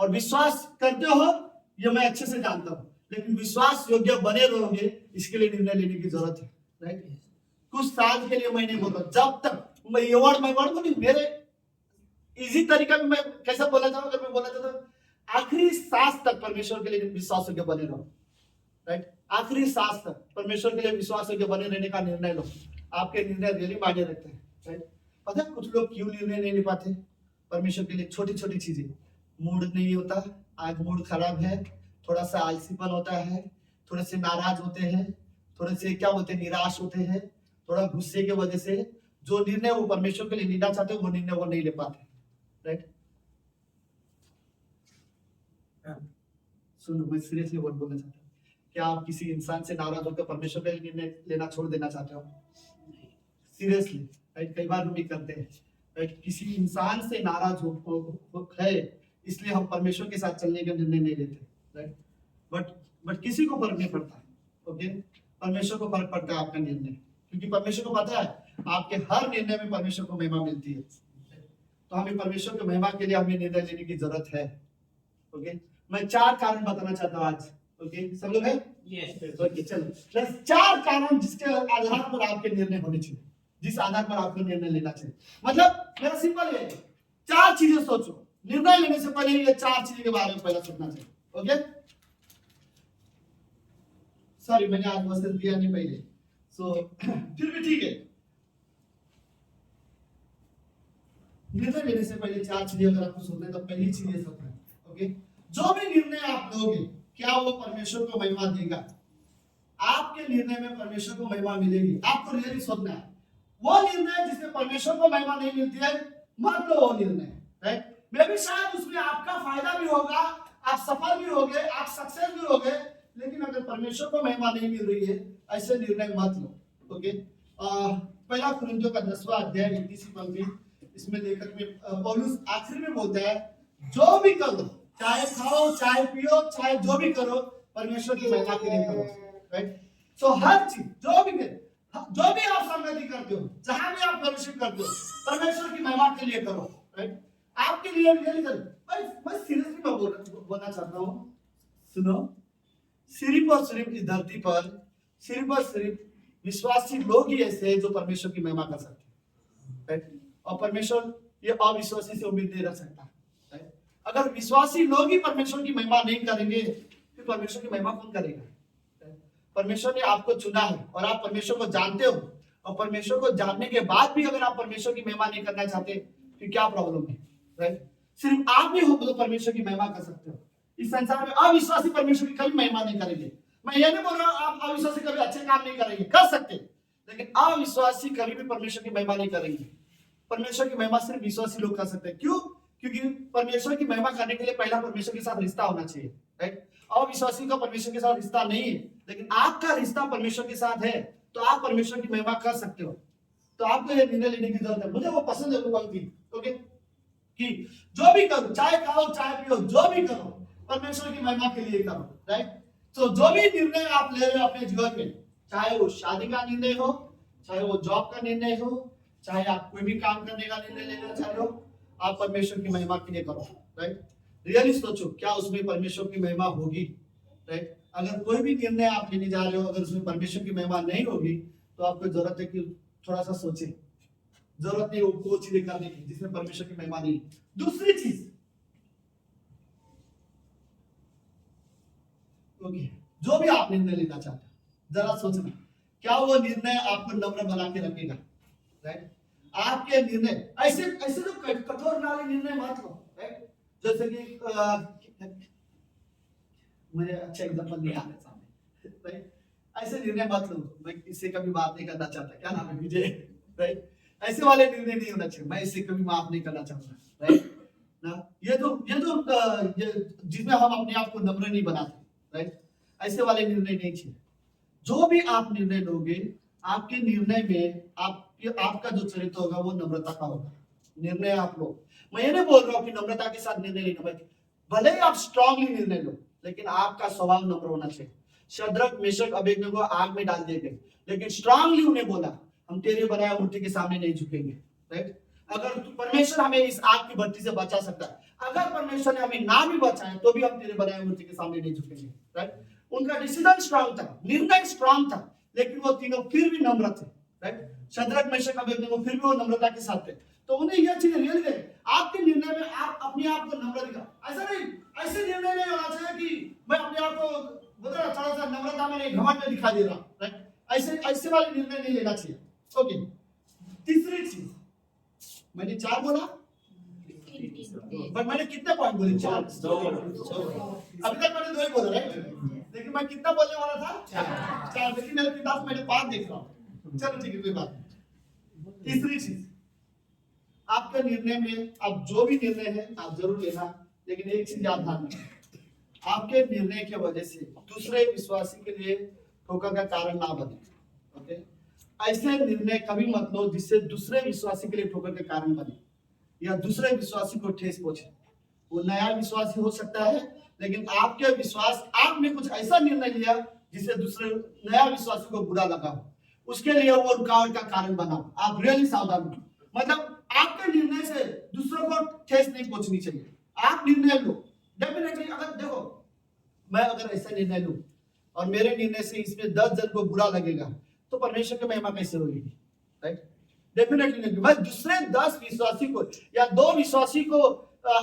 और विश्वास करते हो ये मैं अच्छे से जानता हूं, लेकिन विश्वास योग्य बने रहोगे इसके लिए निर्णय लेने की जरूरत है, राइट। कुछ साल के लिए मैं नहीं बोल रहा, जब तक मैं ये वर्ड को नहीं, मेरे इजी तरीका में मैं कैसा बोला था, अगर मैं बोला था तो आखिरी सांस तक परमेश्वर के लिए विश्वास योग्य बने रहो, राइट। आखिरी सांस तक परमेश्वर के लिए विश्वास योग्य बने रहने का निर्णय लो, आपके निर्णय रियली मायने रखते हैं, राइट। पता है कुछ लोग क्यों निर्णय नहीं ले पाते परमेश्वर के लिए? छोटी छोटी चीजें, मूड नहीं होता, आज मूड खराब है, थोड़ा सा आलसीपन होता है, थोड़े से नाराज होते हैं, थोड़े से क्या बोलते हैं निराश होते हैं, थोड़ा गुस्से की वजह से जो निर्णय वो परमेश्वर के लिए लेना चाहते हो वो निर्णय वो नहीं ले पाते, राइट। सुनो, मैं सीरियसली वर्ड बोलना चाहता हूँ, क्या आप किसी इंसान से नाराज होकर परमेश्वर के लिए निर्णय लेना छोड़ देना चाहते हो? Seriously, right. कई बार हम भी करते हैं, राइट। किसी इंसान से नाराज हो है इसलिए हम परमेश्वर के साथ चलने का निर्णय नहीं लेते, राइट। बट किसी को फर्क नहीं पड़ता, ओके। परमेश्वर को फर्क पड़ता है आपका निर्णय, क्योंकि परमेश्वर को पता है आपके हर निर्णय में परमेश्वर को महिमा मिलती है, तो हमें परमेश्वर की महिमा के लिए हमें निर्णय लेने की जरूरत है, ओके। मैं 4 कारण बताना चाहता हूँ आज, ओके। सब लोग हैं? ओके, चलो। बस 4 कारण जिसके आधार पर आपके निर्णय होने चाहिए, जिस आधार पर आपको निर्णय लेना चाहिए। मतलब मेरा सिंपल है, 4 चीजें सोचो, निर्णय लेने से पहले ये 4 चीजें के बारे में पहले सोचना चाहिए, ओके। सॉरी, मैंने आज क्वेश्चन दिया नहीं पहले, सो फिर भी ठीक है। निर्णय लेने से पहले 4 चीजें अगर आपको सोचना है तो पहली चीज ये सोचना है, ओके। जो भी निर्णय आप लोगे क्या वो परमेश्वर को महिमा देगा? आपके निर्णय में परमेश्वर को महिमा मिलेगी? आपको रियली सोचना है। वो निर्णय जिसमें परमेश्वर को महिमा नहीं मिलती है मत लो वो निर्णय, राइट। मे भी शायद उसमें आपका फायदा भी होगा, आप सफल भी होगे, आप सक्सेस भी होगे, लेकिन अगर परमेश्वर को महिमा नहीं मिल रही है ऐसे निर्णय मत लो, ओके। पहला कुरिन्थियों का 10वां अध्याय 21वीं पंक्ति, इसमें लेखक में पौलुस आखिर में बोलता है जो भी करो, चाहे खाओ चाहे पियो चाहे जो भी करो परमेश्वर की महिमा के लिए करो, राइट। सो हर चीज जो भी आप संगति करते हो, जहां भी आप फellowship करते हो, परमेश्वर की महिमा के लिए करो, राइट। आपके लिए रियली करो। मैं सीरियसली बोलना चाहता हूँ, सुनो, सिर्फ और सिर्फ इस धरती पर सिर्फ और सिर्फ विश्वासी लोग ही ऐसे हैं जो परमेश्वर की महिमा कर सकते हैं, राइट। और परमेश्वर ये अविश्वासी से उम्मीद नहीं रख सकता, राइट। अगर विश्वासी लोग ही परमेश्वर की महिमा नहीं करेंगे फिर परमेश्वर की महिमा कौन करेगा? परमेश्वर ने आपको चुना है और आप परमेश्वर को जानते हो, और परमेश्वर को जानने के बाद भी अगर आप परमेश्वर की महिमा नहीं करना चाहते फिर क्या प्रॉब्लम है, राइट। सिर्फ आप ही हो तो परमेश्वर की महिमा कर सकते हो। इस संसार में अविश्वासी परमेश्वर की कभी महिमा नहीं करेंगे। मैं ये नहीं बोल रहा हूं आप अविश्वासी कभी अच्छे काम नहीं करेंगे, कर सकते, लेकिन अविश्वासी कभी भी परमेश्वर की महिमा नहीं करेंगे। परमेश्वर की महिमा सिर्फ विश्वासी लोग कर सकते हैं। क्यों? क्योंकि परमेश्वर की महिमा करने के लिए पहला परमेश्वर के साथ रिश्ता होना चाहिए, राइट। अविश्वासी का परमेश्वर के साथ रिश्ता नहीं है, लेकिन आपका रिश्ता परमेश्वर के साथ है तो आप परमेश्वर की महिमा कर सकते हो। तो आपको यह निर्णय लेने की जरूरत है। मुझे वो पसंद है वो पंक्ति, ओके, कि जो भी करो, चाहे खाओ चाहे पियो, जो भी करो परमेश्वर की महिमा के लिए करो, राइट। तो जो भी निर्णय आप ले रहे हो अपने जीवन में, चाहे वो शादी का निर्णय हो, चाहे वो जॉब का निर्णय हो, चाहे आप कोई भी काम करने का निर्णय लेना चाह रहे हो, आप परमेश्वर की महिमा के लिए करो, राइट। रियली सोचो क्या उसमें परमेश्वर की महिमा होगी, राइट। अगर कोई भी निर्णय आप लेने जा रहे हो अगर उसमें परमेश्वर की महिमा नहीं होगी तो आपको जरूरत है कि थोड़ा सा सोचे। जरूरत नहीं वो चीजें करने की जिसमें परमेश्वर की महिमा नहीं। दूसरी चीज, ओके, जो भी आप निर्णय लेना चाहते हो जरा सोचना क्या वो निर्णय आपको नम्र बना के रखेगा, राइट। आपके निर्णय ऐसे ऐसे जो कठोर वाले निर्णय मत लो, राइट। जैसे कि मुझे अच्छा एग्जांपल नहीं आ रहा सामने, राइट। ऐसे निर्णय मत लो, मैं इससे कभी बात नहीं करना चाहता, क्या नाम है, विजय, राइट। ऐसे वाले निर्णय नहीं होना चाहिए, मैं इससे कभी माफ नहीं करना चाहूंगा, राइट ना। ये जिसमें हम अपने आप को नम्र नहीं बनाते, राइट। ऐसे वाले निर्णय नहीं चाहिए। जो भी आप निर्णय लोगे आपके निर्णय में आपका जो चरित्र होगा वो नम्रता का होगा। निर्णय आप लो, मैं ये नहीं बोल रहा हूँ कि नम्रता के साथ निर्णय लेना, भले ही आप स्ट्रांगली निर्णय लो लेकिन आपका स्वभाव नम्र होना चाहिए। शद्रक मेशक अबेदनगो आग में डाल दिए गए लेकिन स्ट्रांगली उन्हें बोला हम तेरे बनाए मूर्ति के सामने नहीं झुकेंगे, राइट। अगर परमेश्वर हमें इस आग की भट्टी से बचा सकता है, अगर परमेश्वर ने हमें ना भी बचाए तो भी हम तेरे बनाए मूर्ति के सामने नहीं झुकेंगे, राइट। उनका डिसीजन स्ट्रांग था, निर्णय स्ट्रांग था, लेकिन वो तीनों फिर भी नम्र थे, राइट। शद्रक मेशक अबेदनगो फिर भी वो नम्रता के साथ थे। तो उन्हें यह चीज रियल है, आपके निर्णय में आप अपने आप को नम्र दिखा। ऐसा नहीं, ऐसे निर्णय नहीं होना चाहिए कि मैं अपने आप को बोलता थोड़ा सा नम्रता में नहीं, घमंड में दिखा दे रहा, राइट। ऐसे ऐसे वाले निर्णय नहीं लेना चाहिए। ओके, तीसरी चीज मैंने 4 बोला, बट मैंने कितने पॉइंट बोले? 4। अभी तक मैंने 2 ही बोला, राइट। लेकिन मैं कितना बोलने वाला था? 4। लेकिन मेरे किताब मैंने 5 देख रहा हूँ। चलो ठीक है, कोई बात नहीं। तीसरी चीज, आपके निर्णय में आप जो भी निर्णय है आप जरूर लेना, लेकिन एक चीज याद रखना, आपके निर्णय की वजह से दूसरे विश्वासी के लिए ठोकर का कारण ना बने। ओके, ऐसे निर्णय कभी मत लो जिससे दूसरे विश्वासी के लिए ठोकर के कारण बने या दूसरे विश्वासी को ठेस पहुंचे। वो नया विश्वासी हो सकता है, लेकिन आपके विश्वास, आपने कुछ ऐसा निर्णय लिया जिससे दूसरे नया विश्वासी को बुरा लगा हो, उसके लिए वो रुकावट का कारण बना। आप रियली सावधान हो, मतलब आपके निर्णय से दूसरों को ठेस नहीं पहुंचनी चाहिए। आप निर्णय लो, डेफिनेटली। अगर देखो, मैं अगर ऐसा निर्णय लूं और मेरे निर्णय से इसमें 10 जन को बुरा लगेगा तो परमेश्वर की महिमा कैसे होगी, राइट। डेफिनेटली नहीं। मैं दूसरे 10 विश्वासी को या 2 विश्वासी को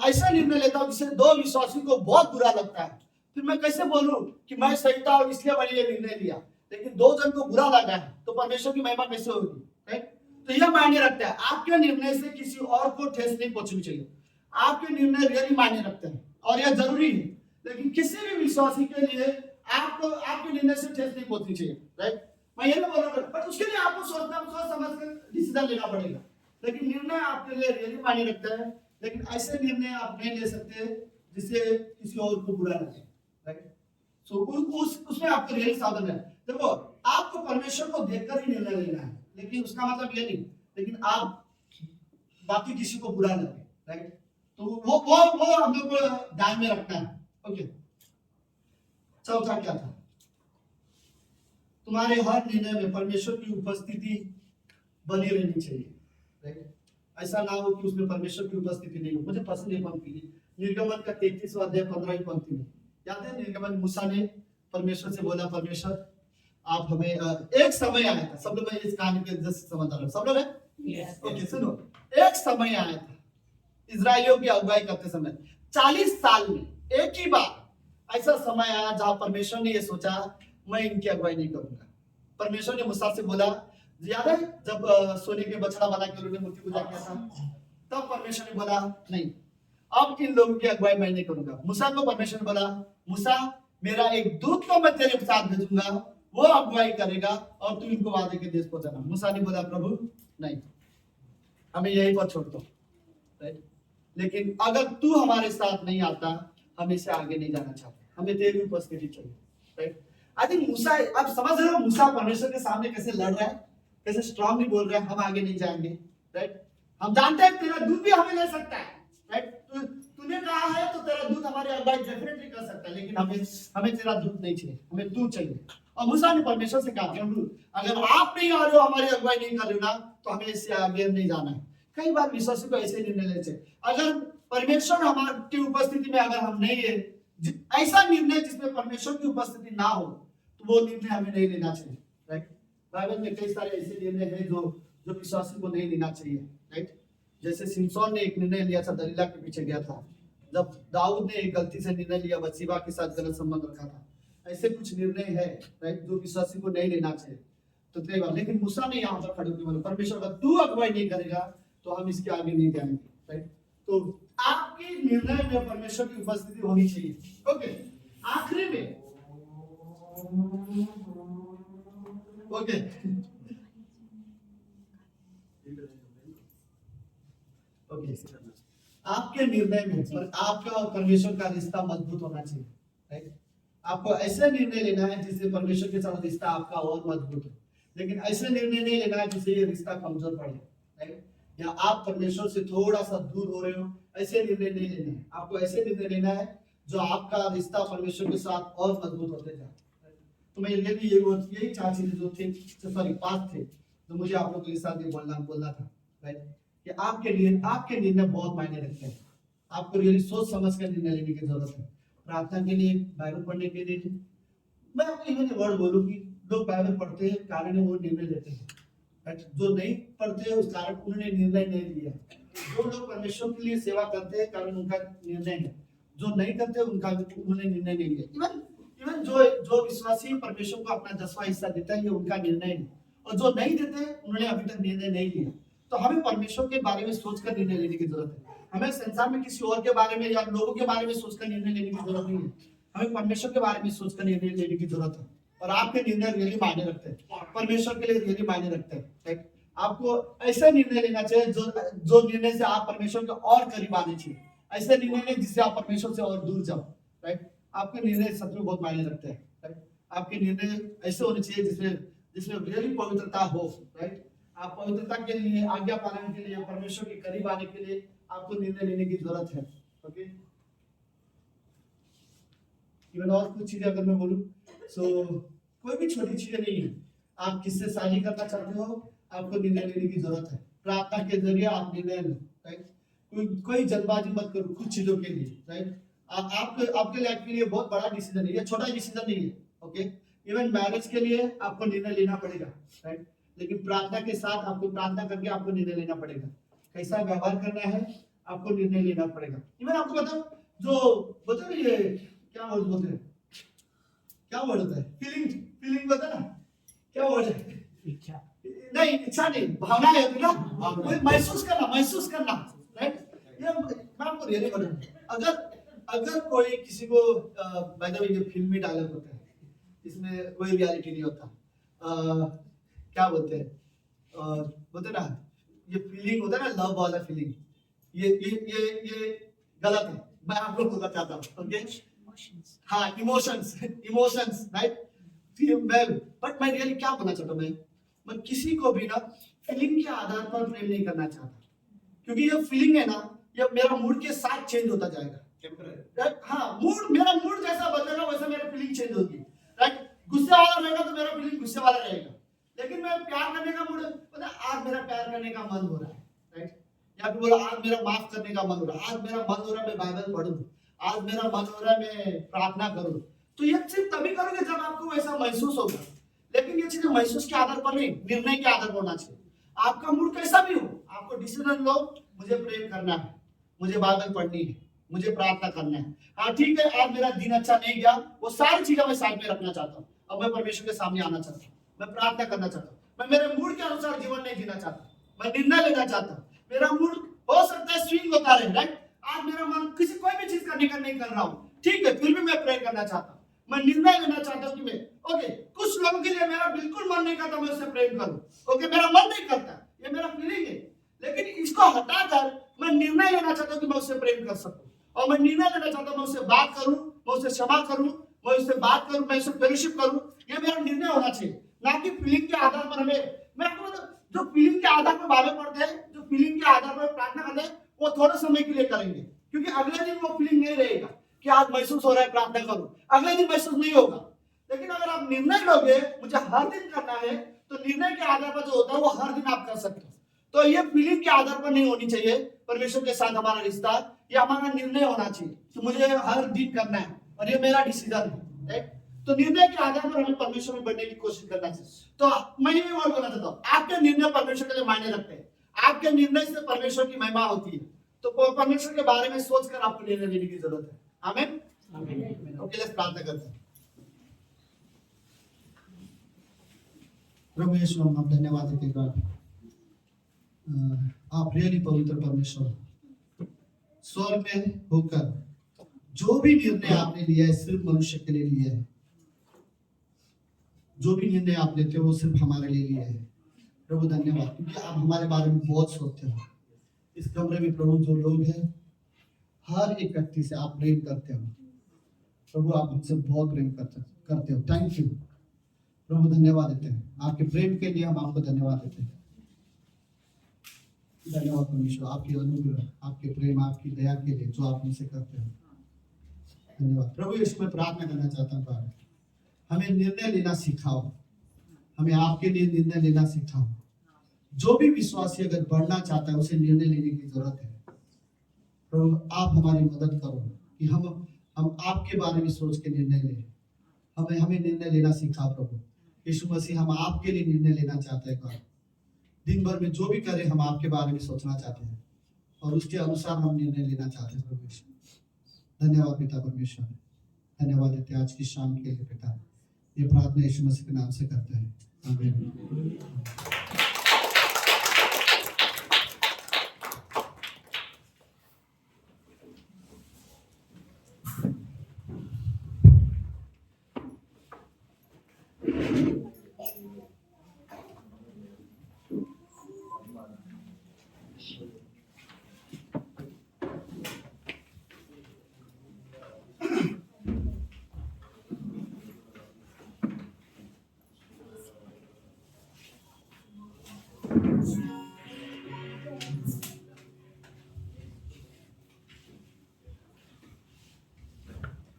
ऐसा निर्णय लेता हूं जिससे 2 विश्वासी को बहुत बुरा लगता है, फिर मैं कैसे बोलूं कि मैं सही था और इसलिए मैंने ये निर्णय लिया, लेकिन 2 जन को बुरा लगा है, तो परमेश्वर की महिमा कैसे होगी, राइट। तो यह मायने रखता है, आपके निर्णय से किसी और को ठेस नहीं पहुंचनी चाहिए। आपके निर्णय रियली मायने रखते हैं और यह जरूरी है, लेकिन किसी भी विश्वासी के लिए आपको आपके निर्णय से ठेस नहीं पहुंचनी चाहिए, राइट। मैं ये नहीं बोल रहा, बट उसके लिए आपको सोच समझ कर डिसीजन लेना पड़ेगा, लेकिन निर्णय आपके लिए रियली मायने रखता है। लेकिन ऐसे निर्णय आप नहीं ले सकते जिससे किसी और को बुरा लगे, राइट। सो उसमें आपको रियली सावधान है। देखो, आपको परमेश्वर को देखकर ही निर्णय लेना है, लेकिन उसका मतलब ये नहीं लेकिन आप बाकी किसी को बुरा लगे, राइट। तो वो हम लोग को ध्यान में रखना है। ओके, चौथा क्या था? तुम्हारे हर निर्णय में परमेश्वर की उपस्थिति बनी रहनी चाहिए, राइट। ऐसा ना हो कि उसमें परमेश्वर की उपस्थिति नहीं हो। मुझे पसंद है पंक्ति, निर्गमन का 33वां अध्याय 15वीं पंक्ति में, याद है? निर्गमन मूसा ने परमेश्वर से बोला, परमेश्वर आप हमें एक समय आया था, सब लोग, मैं इस कहानी के जस्ट समझ रहा हूं, सब लोग है? ओके, सुनो। एक समय आया था इजराइलियों की अगुवाई करते समय, 40 साल में एक ही बार ऐसा समय आया जहां परमेश्वर ने ये सोचा, मैं इनकी अगुवाई नहीं करूंगा। परमेश्वर ने मूसा से बोला, याद है जब सोने के बछड़ा बना के उन्होंने मूर्ति पूजा किया था, तब परमेश्वर ने बोला, नहीं, अब इन लोगों की अगुवाई मैं नहीं करूंगा। मूसा को परमेश्वर ने बोला, मूसा, मेरा एक दूत को मैं तेरे साथ भेजूंगा, वो अगुवाई करेगा और तू इनको वादे के देश पहुंचाना। मूसा ने बोला, प्रभु नहीं, हमें यहीं पर छोड़ दो, राइट। लेकिन अगर तू हमारे साथ नहीं आता, हम इससे आगे नहीं जाना चाहते, हमें तेरी उपस्थिति चाहिए, राइट। आई थिंक मूसा, आप समझ रहे हो मूसा परमेश्वर के सामने कैसे लड़ रहा है, कैसे स्ट्रांगली बोल रहा है, हम आगे नहीं जाएंगे, राइट। हम जानते हैं तेरा दूत भी हमें ले सकता है, राइट। तूने कहा है तो तेरा दूत हमारी अगुवाई डेफिनेटली कर सकता है, लेकिन हमें तेरा दूत नहीं चाहिए, हमें तू चाहिए। और मूसा ने परमेश्वर से कहा, अगर आप नहीं आ रहे हो, हमारी अगुवाई नहीं कर रहे हो ना, तो हमें इससे आगे नहीं जाना है। कई बार विश्वासी को ऐसे निर्णय लेते हैं, अगर परमेश्वर हमारी उपस्थिति में अगर हम नहीं है, ऐसा निर्णय जिसमें परमेश्वर की उपस्थिति ना हो, तो वो निर्णय हमें नहीं लेना चाहिए, राइट। बाइबल में कई सारे ऐसे निर्णय हैं जो विश्वासी को नहीं लेना चाहिए, राइट। जैसे सिमसोन ने एक निर्णय लिया था, दलीला के पीछे गया था। जब दाऊद ने एक गलती से निर्णय लिया, बत्सीबा के साथ गलत संबंध रखा था। ऐसे कुछ निर्णय है, राइट, जो विश्वासी को नहीं लेना चाहिए। तो कई बार, लेकिन मूसा ने यहाँ पर खड़े होकर बोला, परमेश्वर अगर तू अगुवाई नहीं करेगा तो हम इसके आगे नहीं जाएंगे, राइट। तो आपके निर्णय में परमेश्वर की उपस्थिति होनी चाहिए। ओके, आखिरी में, ओके, ओके, आपके निर्णय में पर आपका और परमेश्वर का रिश्ता मजबूत होना चाहिए, राइट। आपको ऐसे निर्णय लेना है जिससे परमेश्वर के साथ रिश्ता आपका और मजबूत हो, लेकिन ऐसे निर्णय नहीं लेना है जिससे ये रिश्ता कमजोर पड़े, राइट। या आप परमेश्वर से थोड़ा सा दूर हो रहे हो, ऐसे निर्णय नहीं लेना है। आपको ऐसे निर्णय लेना है जो आपका रिश्ता परमेश्वर के साथ और मजबूत होते जाए। तो मैं यही 4 चीजें जो थे, सॉरी 5 थे, जो मुझे आप लोगों के साथ ये बोलना था, राइट। कि आपके निर्णय बहुत मायने रखते हैं। आपको रियली सोच समझ कर निर्णय लेने की जरूरत है। प्रार्थना के लिए, बाइबल पढ़ने के लिए, मैं आपको इवन वर्ड बोलूं कि लोग बाइबल पढ़ते हैं कारण वो निर्णय लेते हैं, बट जो नहीं पढ़ते हैं उस कारण उन्होंने निर्णय नहीं लिया। जो लोग परमेश्वर के लिए सेवा करते हैं कारण उनका निर्णय है, जो नहीं करते उनका उन्होंने निर्णय नहीं लिया। इवन इवन जो विश्वासी परमेश्वर को अपना 10वां हिस्सा देता है ये उनका निर्णय है, और जो नहीं देते उन्होंने अभी तक निर्णय नहीं लिया। तो हमें परमेश्वर के बारे में सोचकर निर्णय लेने की जरूरत है। हमें संसार में किसी और के बारे में या लोगों के बारे में सोचकर निर्णय लेने की जरूरत नहीं है। हमें परमेश्वर के बारे में सोचकर निर्णय लेने की जरूरत है। और आपके निर्णय रियली मायने रखते हैं, परमेश्वर के लिए रियली मायने रखते हैं, राइट। आपको ऐसा निर्णय लेना चाहिए जो निर्णय से आप परमेश्वर के और करीब आने चाहिए। ऐसा निर्णय लें जिससे आप परमेश्वर से और दूर जाओ, राइट। आपके निर्णय सच में बहुत मायने रखते हैं, राइट। आपके निर्णय ऐसे होने चाहिए जिसमें रियली पवित्रता हो, राइट। आप पवित्रता के लिए, आज्ञा पालन के लिए, परमेश्वर के करीब आने के लिए आपको निर्णय लेने की जरूरत है, ओके। इवन और कुछ चीजें अगर मैं बोलूं, सो कोई भी छोटी चीजें नहीं है। आप किससे शादी करना चाहते हो, आपको निर्णय लेने की जरूरत है। प्रार्थना के जरिए आप निर्णय लो, राइट। कोई जल्दबाजी मत करो कुछ चीजों के लिए, राइट। आपके लाइफ के लिए बहुत बड़ा डिसीजन है, ये छोटा डिसीजन नहीं है, ओके। इवन मैरिज के लिए आपको निर्णय लेना पड़ेगा, राइट। लेकिन प्रार्थना के साथ आपको प्रार्थना करके आपको निर्णय लेना पड़ेगा। कैसा व्यवहार करना है आपको निर्णय लेना पड़ेगा। इवन आपको बताओ, जो बोलते हैं ये क्या वर्ड बोलते हैं, क्या वर्ड होता है, फीलिंग बता ना, क्या वर्ड है, इच्छा नहीं इच्छा नहीं, भावना है ना, कोई महसूस करना, राइट। ये मैं आपको रियली बताऊं, अगर कोई किसी को बाय द वे ये फिल्मी डायलॉग होता है, इसमें कोई रियलिटी नहीं होता, क्या बोलते हैं ना, ये फीलिंग होता है ना, लव वाला फीलिंग, ये गलत है। मैं आप लोग को बताता हूँ, ओके। हाँ, इमोशंस, राइट। बट मैं रियली क्या बोलना चाहता हूँ, मैं किसी को भी ना फीलिंग के आधार पर प्रेम नहीं करना चाहता, क्योंकि ये फीलिंग है ना, ये मेरा मूड के साथ चेंज होता जाएगा। हाँ, मेरा मूड जैसा बदलेगा वैसा मेरा फीलिंग चेंज होगी, राइट। गुस्से वाला रहेगा तो मेरा फीलिंग गुस्से वाला रहेगा, लेकिन मैं प्यार करने का मूड, पता आज मेरा प्यार करने का मन हो रहा है, राइट। या फिर बोला आज मेरा माफ करने का मन हो रहा है, आज मेरा मन हो रहा है मैं बाइबल पढ़ूं, आज मेरा मन हो रहा है मैं प्रार्थना करूं। तो ये सिर्फ तभी करोगे जब आपको वैसा महसूस होगा, लेकिन ये चीजें महसूस के आधार पर नहीं, निर्णय के आधार पर होना चाहिए। आपका मूड कैसा भी हो, आपको डिसीजन लो, मुझे प्रेम करना है, मुझे बाइबल पढ़नी है, मुझे प्रार्थना करना है। हाँ ठीक है, आज मेरा दिन अच्छा नहीं गया, वो सारी चीजें मैं साइड में रखना चाहता हूँ, अब मैं परमेश्वर के सामने आना चाहता हूँ, मैं प्रार्थना करना चाहता हूँ, मैं मेरे मूड के अनुसार जीवन नहीं जीना चाहता, मैं निर्णय लेना चाहता हूँ। मेरा मूड हो सकता है स्विंग होता रहे, राइट। आज मेरा मन किसी कोई भी चीज करने का नहीं कर रहा हूँ, ठीक है, फिर भी मैं प्रे करना चाहता हूँ, मैं निर्णय लेना चाहता हूँ कि मैं, ओके, कुछ लोगों के लिए मेरा बिल्कुल मन नहीं करता मैं उससे प्रेम करूं, ओके, मेरा मन नहीं करता, ये मेरा फीलिंग है, लेकिन इसको हटाकर मैं निर्णय लेना चाहता हूं कि मैं उससे प्रेम कर सकूं, और मैं निर्णय लेना चाहता हूं मैं उससे बात करूं, मैं उससे क्षमा करूं, मैं उससे बात करूं, मैं उससे फेलोशिप करूं। ये मेरा निर्णय होना चाहिए, ना कि फीलिंग के आधार पर। मैं आपको जो फीलिंग के आधार पर बाइबल पढ़ते हैं, जो फीलिंग के आधार पर प्रार्थना करते हैं, वो थोड़े समय के लिए करेंगे, क्योंकि अगले दिन वो फीलिंग नहीं रहेगा कि आज महसूस हो रहा है प्रार्थना करूं, अगले दिन महसूस नहीं होगा। लेकिन अगर आप निर्णय लोगे मुझे हर दिन करना है, तो निर्णय के आधार पर जो होता है वो हर दिन आप कर सकते हो। तो ये फीलिंग के आधार पर नहीं होनी चाहिए परमेश्वर के साथ हमारा रिश्ता, ये हमारा निर्णय होना चाहिए कि मुझे हर दिन करना है और ये मेरा डिसीजन है, राइट। तो निर्णय के आधार पर हमें परमेश्वर में बढ़ने की कोशिश करना चाहिए। तो मैं ये और बोलना चाहता हूँ, आपके निर्णय परमेश्वर के लिए मायने रखते हैं, आपके निर्णय से परमेश्वर की महिमा होती है। तो परमेश्वर के बारे में सोचकर आपको निर्णय लेने की जरूरत है। आमीन। ओके, लेट्स प्रार्थना करते हैं। प्रभु यीशु, हम आपको धन्यवाद देते हैं, आप रियली पवित्र परमेश्वर, स्वर्ग में होकर जो भी निर्णय आपने लिया है सिर्फ मनुष्य के लिए लिया है, जो भी निर्णय आप लेते हो वो सिर्फ हमारे लिए लिया है। प्रभु धन्यवाद, क्योंकि आप हमारे बारे में बहुत सोचते हो। इस कमरे में प्रभु जो लोग हैं, हर एक व्यक्ति से आप प्रेम करते हो प्रभु, आप हमसे बहुत प्रेम करते हो। थैंक यू प्रभु, धन्यवाद देते हैं आपके प्रेम के लिए, हम आपको धन्यवाद देते हैं। धन्यवाद परमेश्वर, आपकी अनुग्रह, आपके प्रेम, आपकी दया के लिए जो आप हमसे करते हो। धन्यवाद प्रभु। इसमें प्रार्थना करना चाहता हूँ, हमें निर्णय लेना सिखाओ, हमें आपके लिए निर्णय लेना सिखाओ। जो भी विश्वासी अगर बढ़ना चाहता है उसे निर्णय लेने की जरूरत है। प्रभु आप हमारी मदद करो कि हम आपके बारे में सोच के निर्णय लें। हमें निर्णय लेना सिखा प्रभु। यीशु मसीह हम आपके लिए निर्णय लेना चाहते हैं। God, दिन भर में जो भी करें हम आपके बारे में सोचना चाहते हैं और उसके अनुसार हम निर्णय लेना चाहते हैं। प्रभु यीशु धन्यवाद पिता परमेश्वर, धन्यवाद देते हैं आज की शाम के लिए पिता। ये प्रार्थना यीशु मसीह के नाम से करते हैं, आमीन।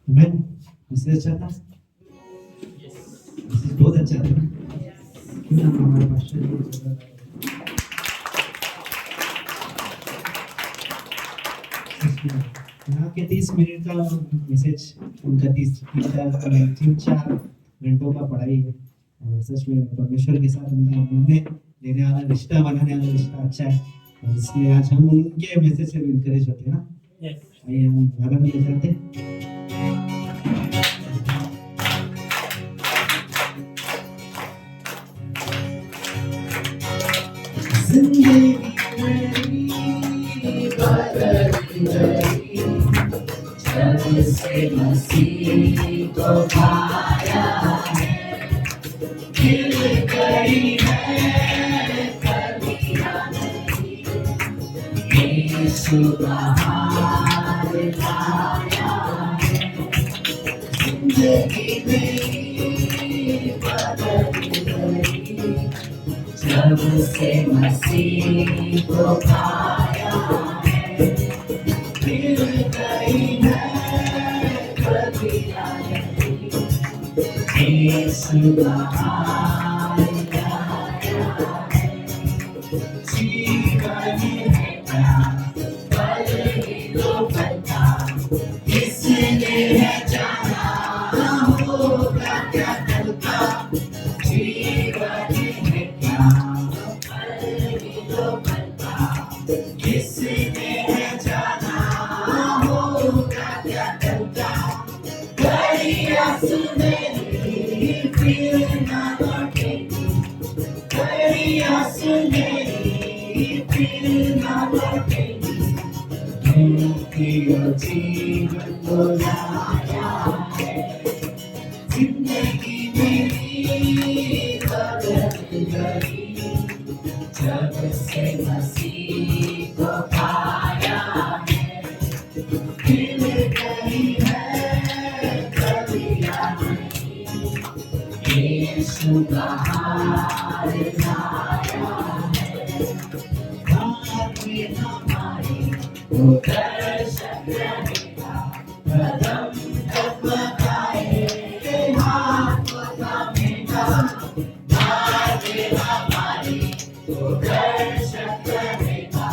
आमेन। मैसेज अच्छा था, मैसेज बहुत अच्छा था। क्यों ना हमारे पास्टर जी यहाँ के 30 मिनट का मैसेज, उनका 3-4 घंटों का पढ़ाई है। और सच में परमेश्वर के साथ उनका निर्णय लेने वाला रिश्ता, बनाने वाला रिश्ता अच्छा है। और इसलिए आज हम उनके मैसेज से इनकरेज होते हैं ना। आइए हम गाना भी ले जाते हैं। जिंदगी मेरी बदल गई जब से मसीह को पाया है। मिल गई है कलियां नहीं, यीशु बाहर आया है। जिंदगी मेरी बदल गई जब से मसीह को पाया है। मिल गई है कलियां नहीं, यीशु बाहर आया है। जीवन है क्या पल ही दो पल का, किसने है जाना होगा क्या कल का। जीवन है क्या पल ही दो पल का, किसने है जाना होगा क्या कल का। घड़ियां सुनेगी फिर ना लौटेगी, घड़ियां सुनेगी फिर ना लौटेगी। और जीवन को लाया है। जिंदगी मेरी बदल गई जब से मसीह को पाया है। मिल गई है कलियां नहीं, यीशु बाहर आया है। हाथ में हमारी वो दर्शक रहेगा, कदम डगमगाए हाथ थामेगा। हाथ में हमारी वो दर्शक रहेगा,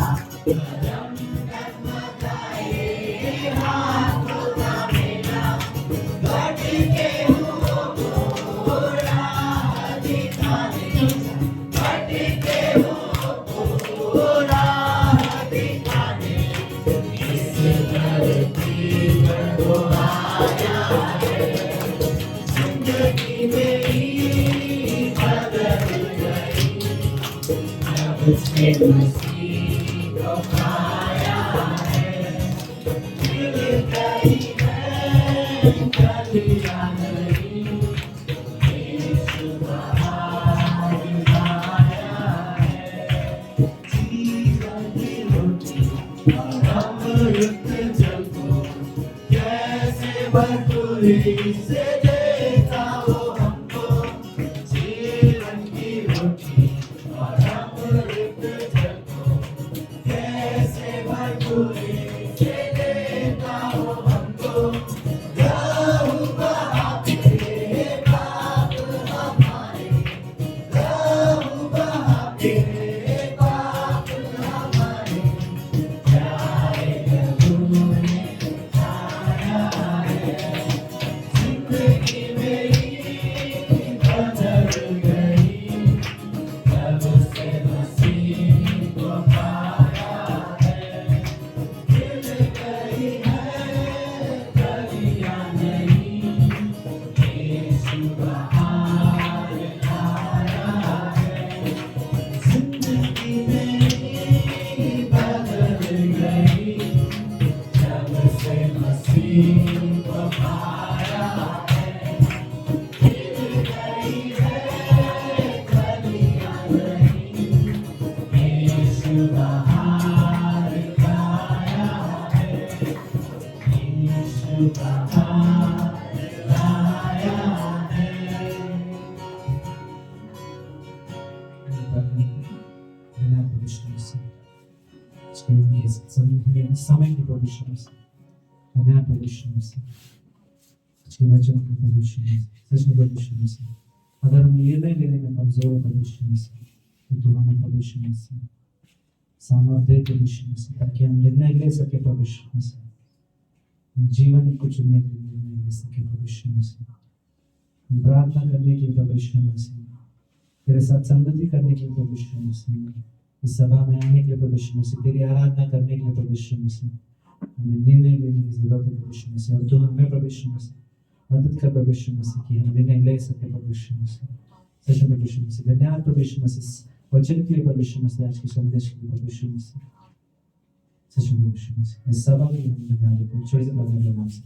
कदम डगमगाए हाथ थामेगा। भटके हुओं को राह दिखाने, भटके हुओं को राह दिखाने, इस धरती पर वो आया है। जिंदगी मेरी बदल गई जब से मसीह को पाया है। मिल गई है कलियां नहीं, यीशु बाहर आया है। जीवन की रोटी और अमृत जल को कैसे भरपूरी से देता वो हमको। जीवन की रोटी और अमृत जल को कैसे भरपूरी से देता वो हमको। लहू बहा के पाप हमारे, लहू बहा के समय की प्रभु यीशु मसीह, धन्यवाद प्रभु यीशु मसीह, अच्छे वचन के प्रभु यीशु मसीह, सच में प्रभु यीशु मसीह। अगर हम निर्णय लेने में कमजोर है प्रभु यीशु मसीह, तो तू हमें प्रभु यीशु मसीह सामर्थ्य दे प्रभु यीशु मसीह, ताकि हम निर्णय ले सके प्रभु यीशु मसीह, जीवन को चुनने के लिए निर्णय ले सके प्रभु यीशु मसीह, प्रार्थना करने के लिए प्रभु यीशु मसीह, तेरे साथ संगति करने के लिए प्रभु यीशु मसीह, इस सभा में आने के लिए प्रभु यीशु मसीह, तेरी आराधना करने के लिए प्रभु यीशु मसीह, हमें निर्णय लेने की जरूरत है प्रभु यीशु मसीह। और तू हमें प्रभु यीशु मसीह मदद कर प्रभु यीशु मसीह कि हम निर्णय ले सके प्रभु यीशु मसीह, सच में प्रभु यीशु मसीह। धन्यवाद प्रभु यीशु मसीह वचन के लिए प्रभु यीशु मसीह, आज के संदेश के लिए प्रभु यीशु मसीह, सच में प्रभु यीशु मसीह। इस सभा के लिए हम धन्यवाद देते हैं, छोटे से नाम से।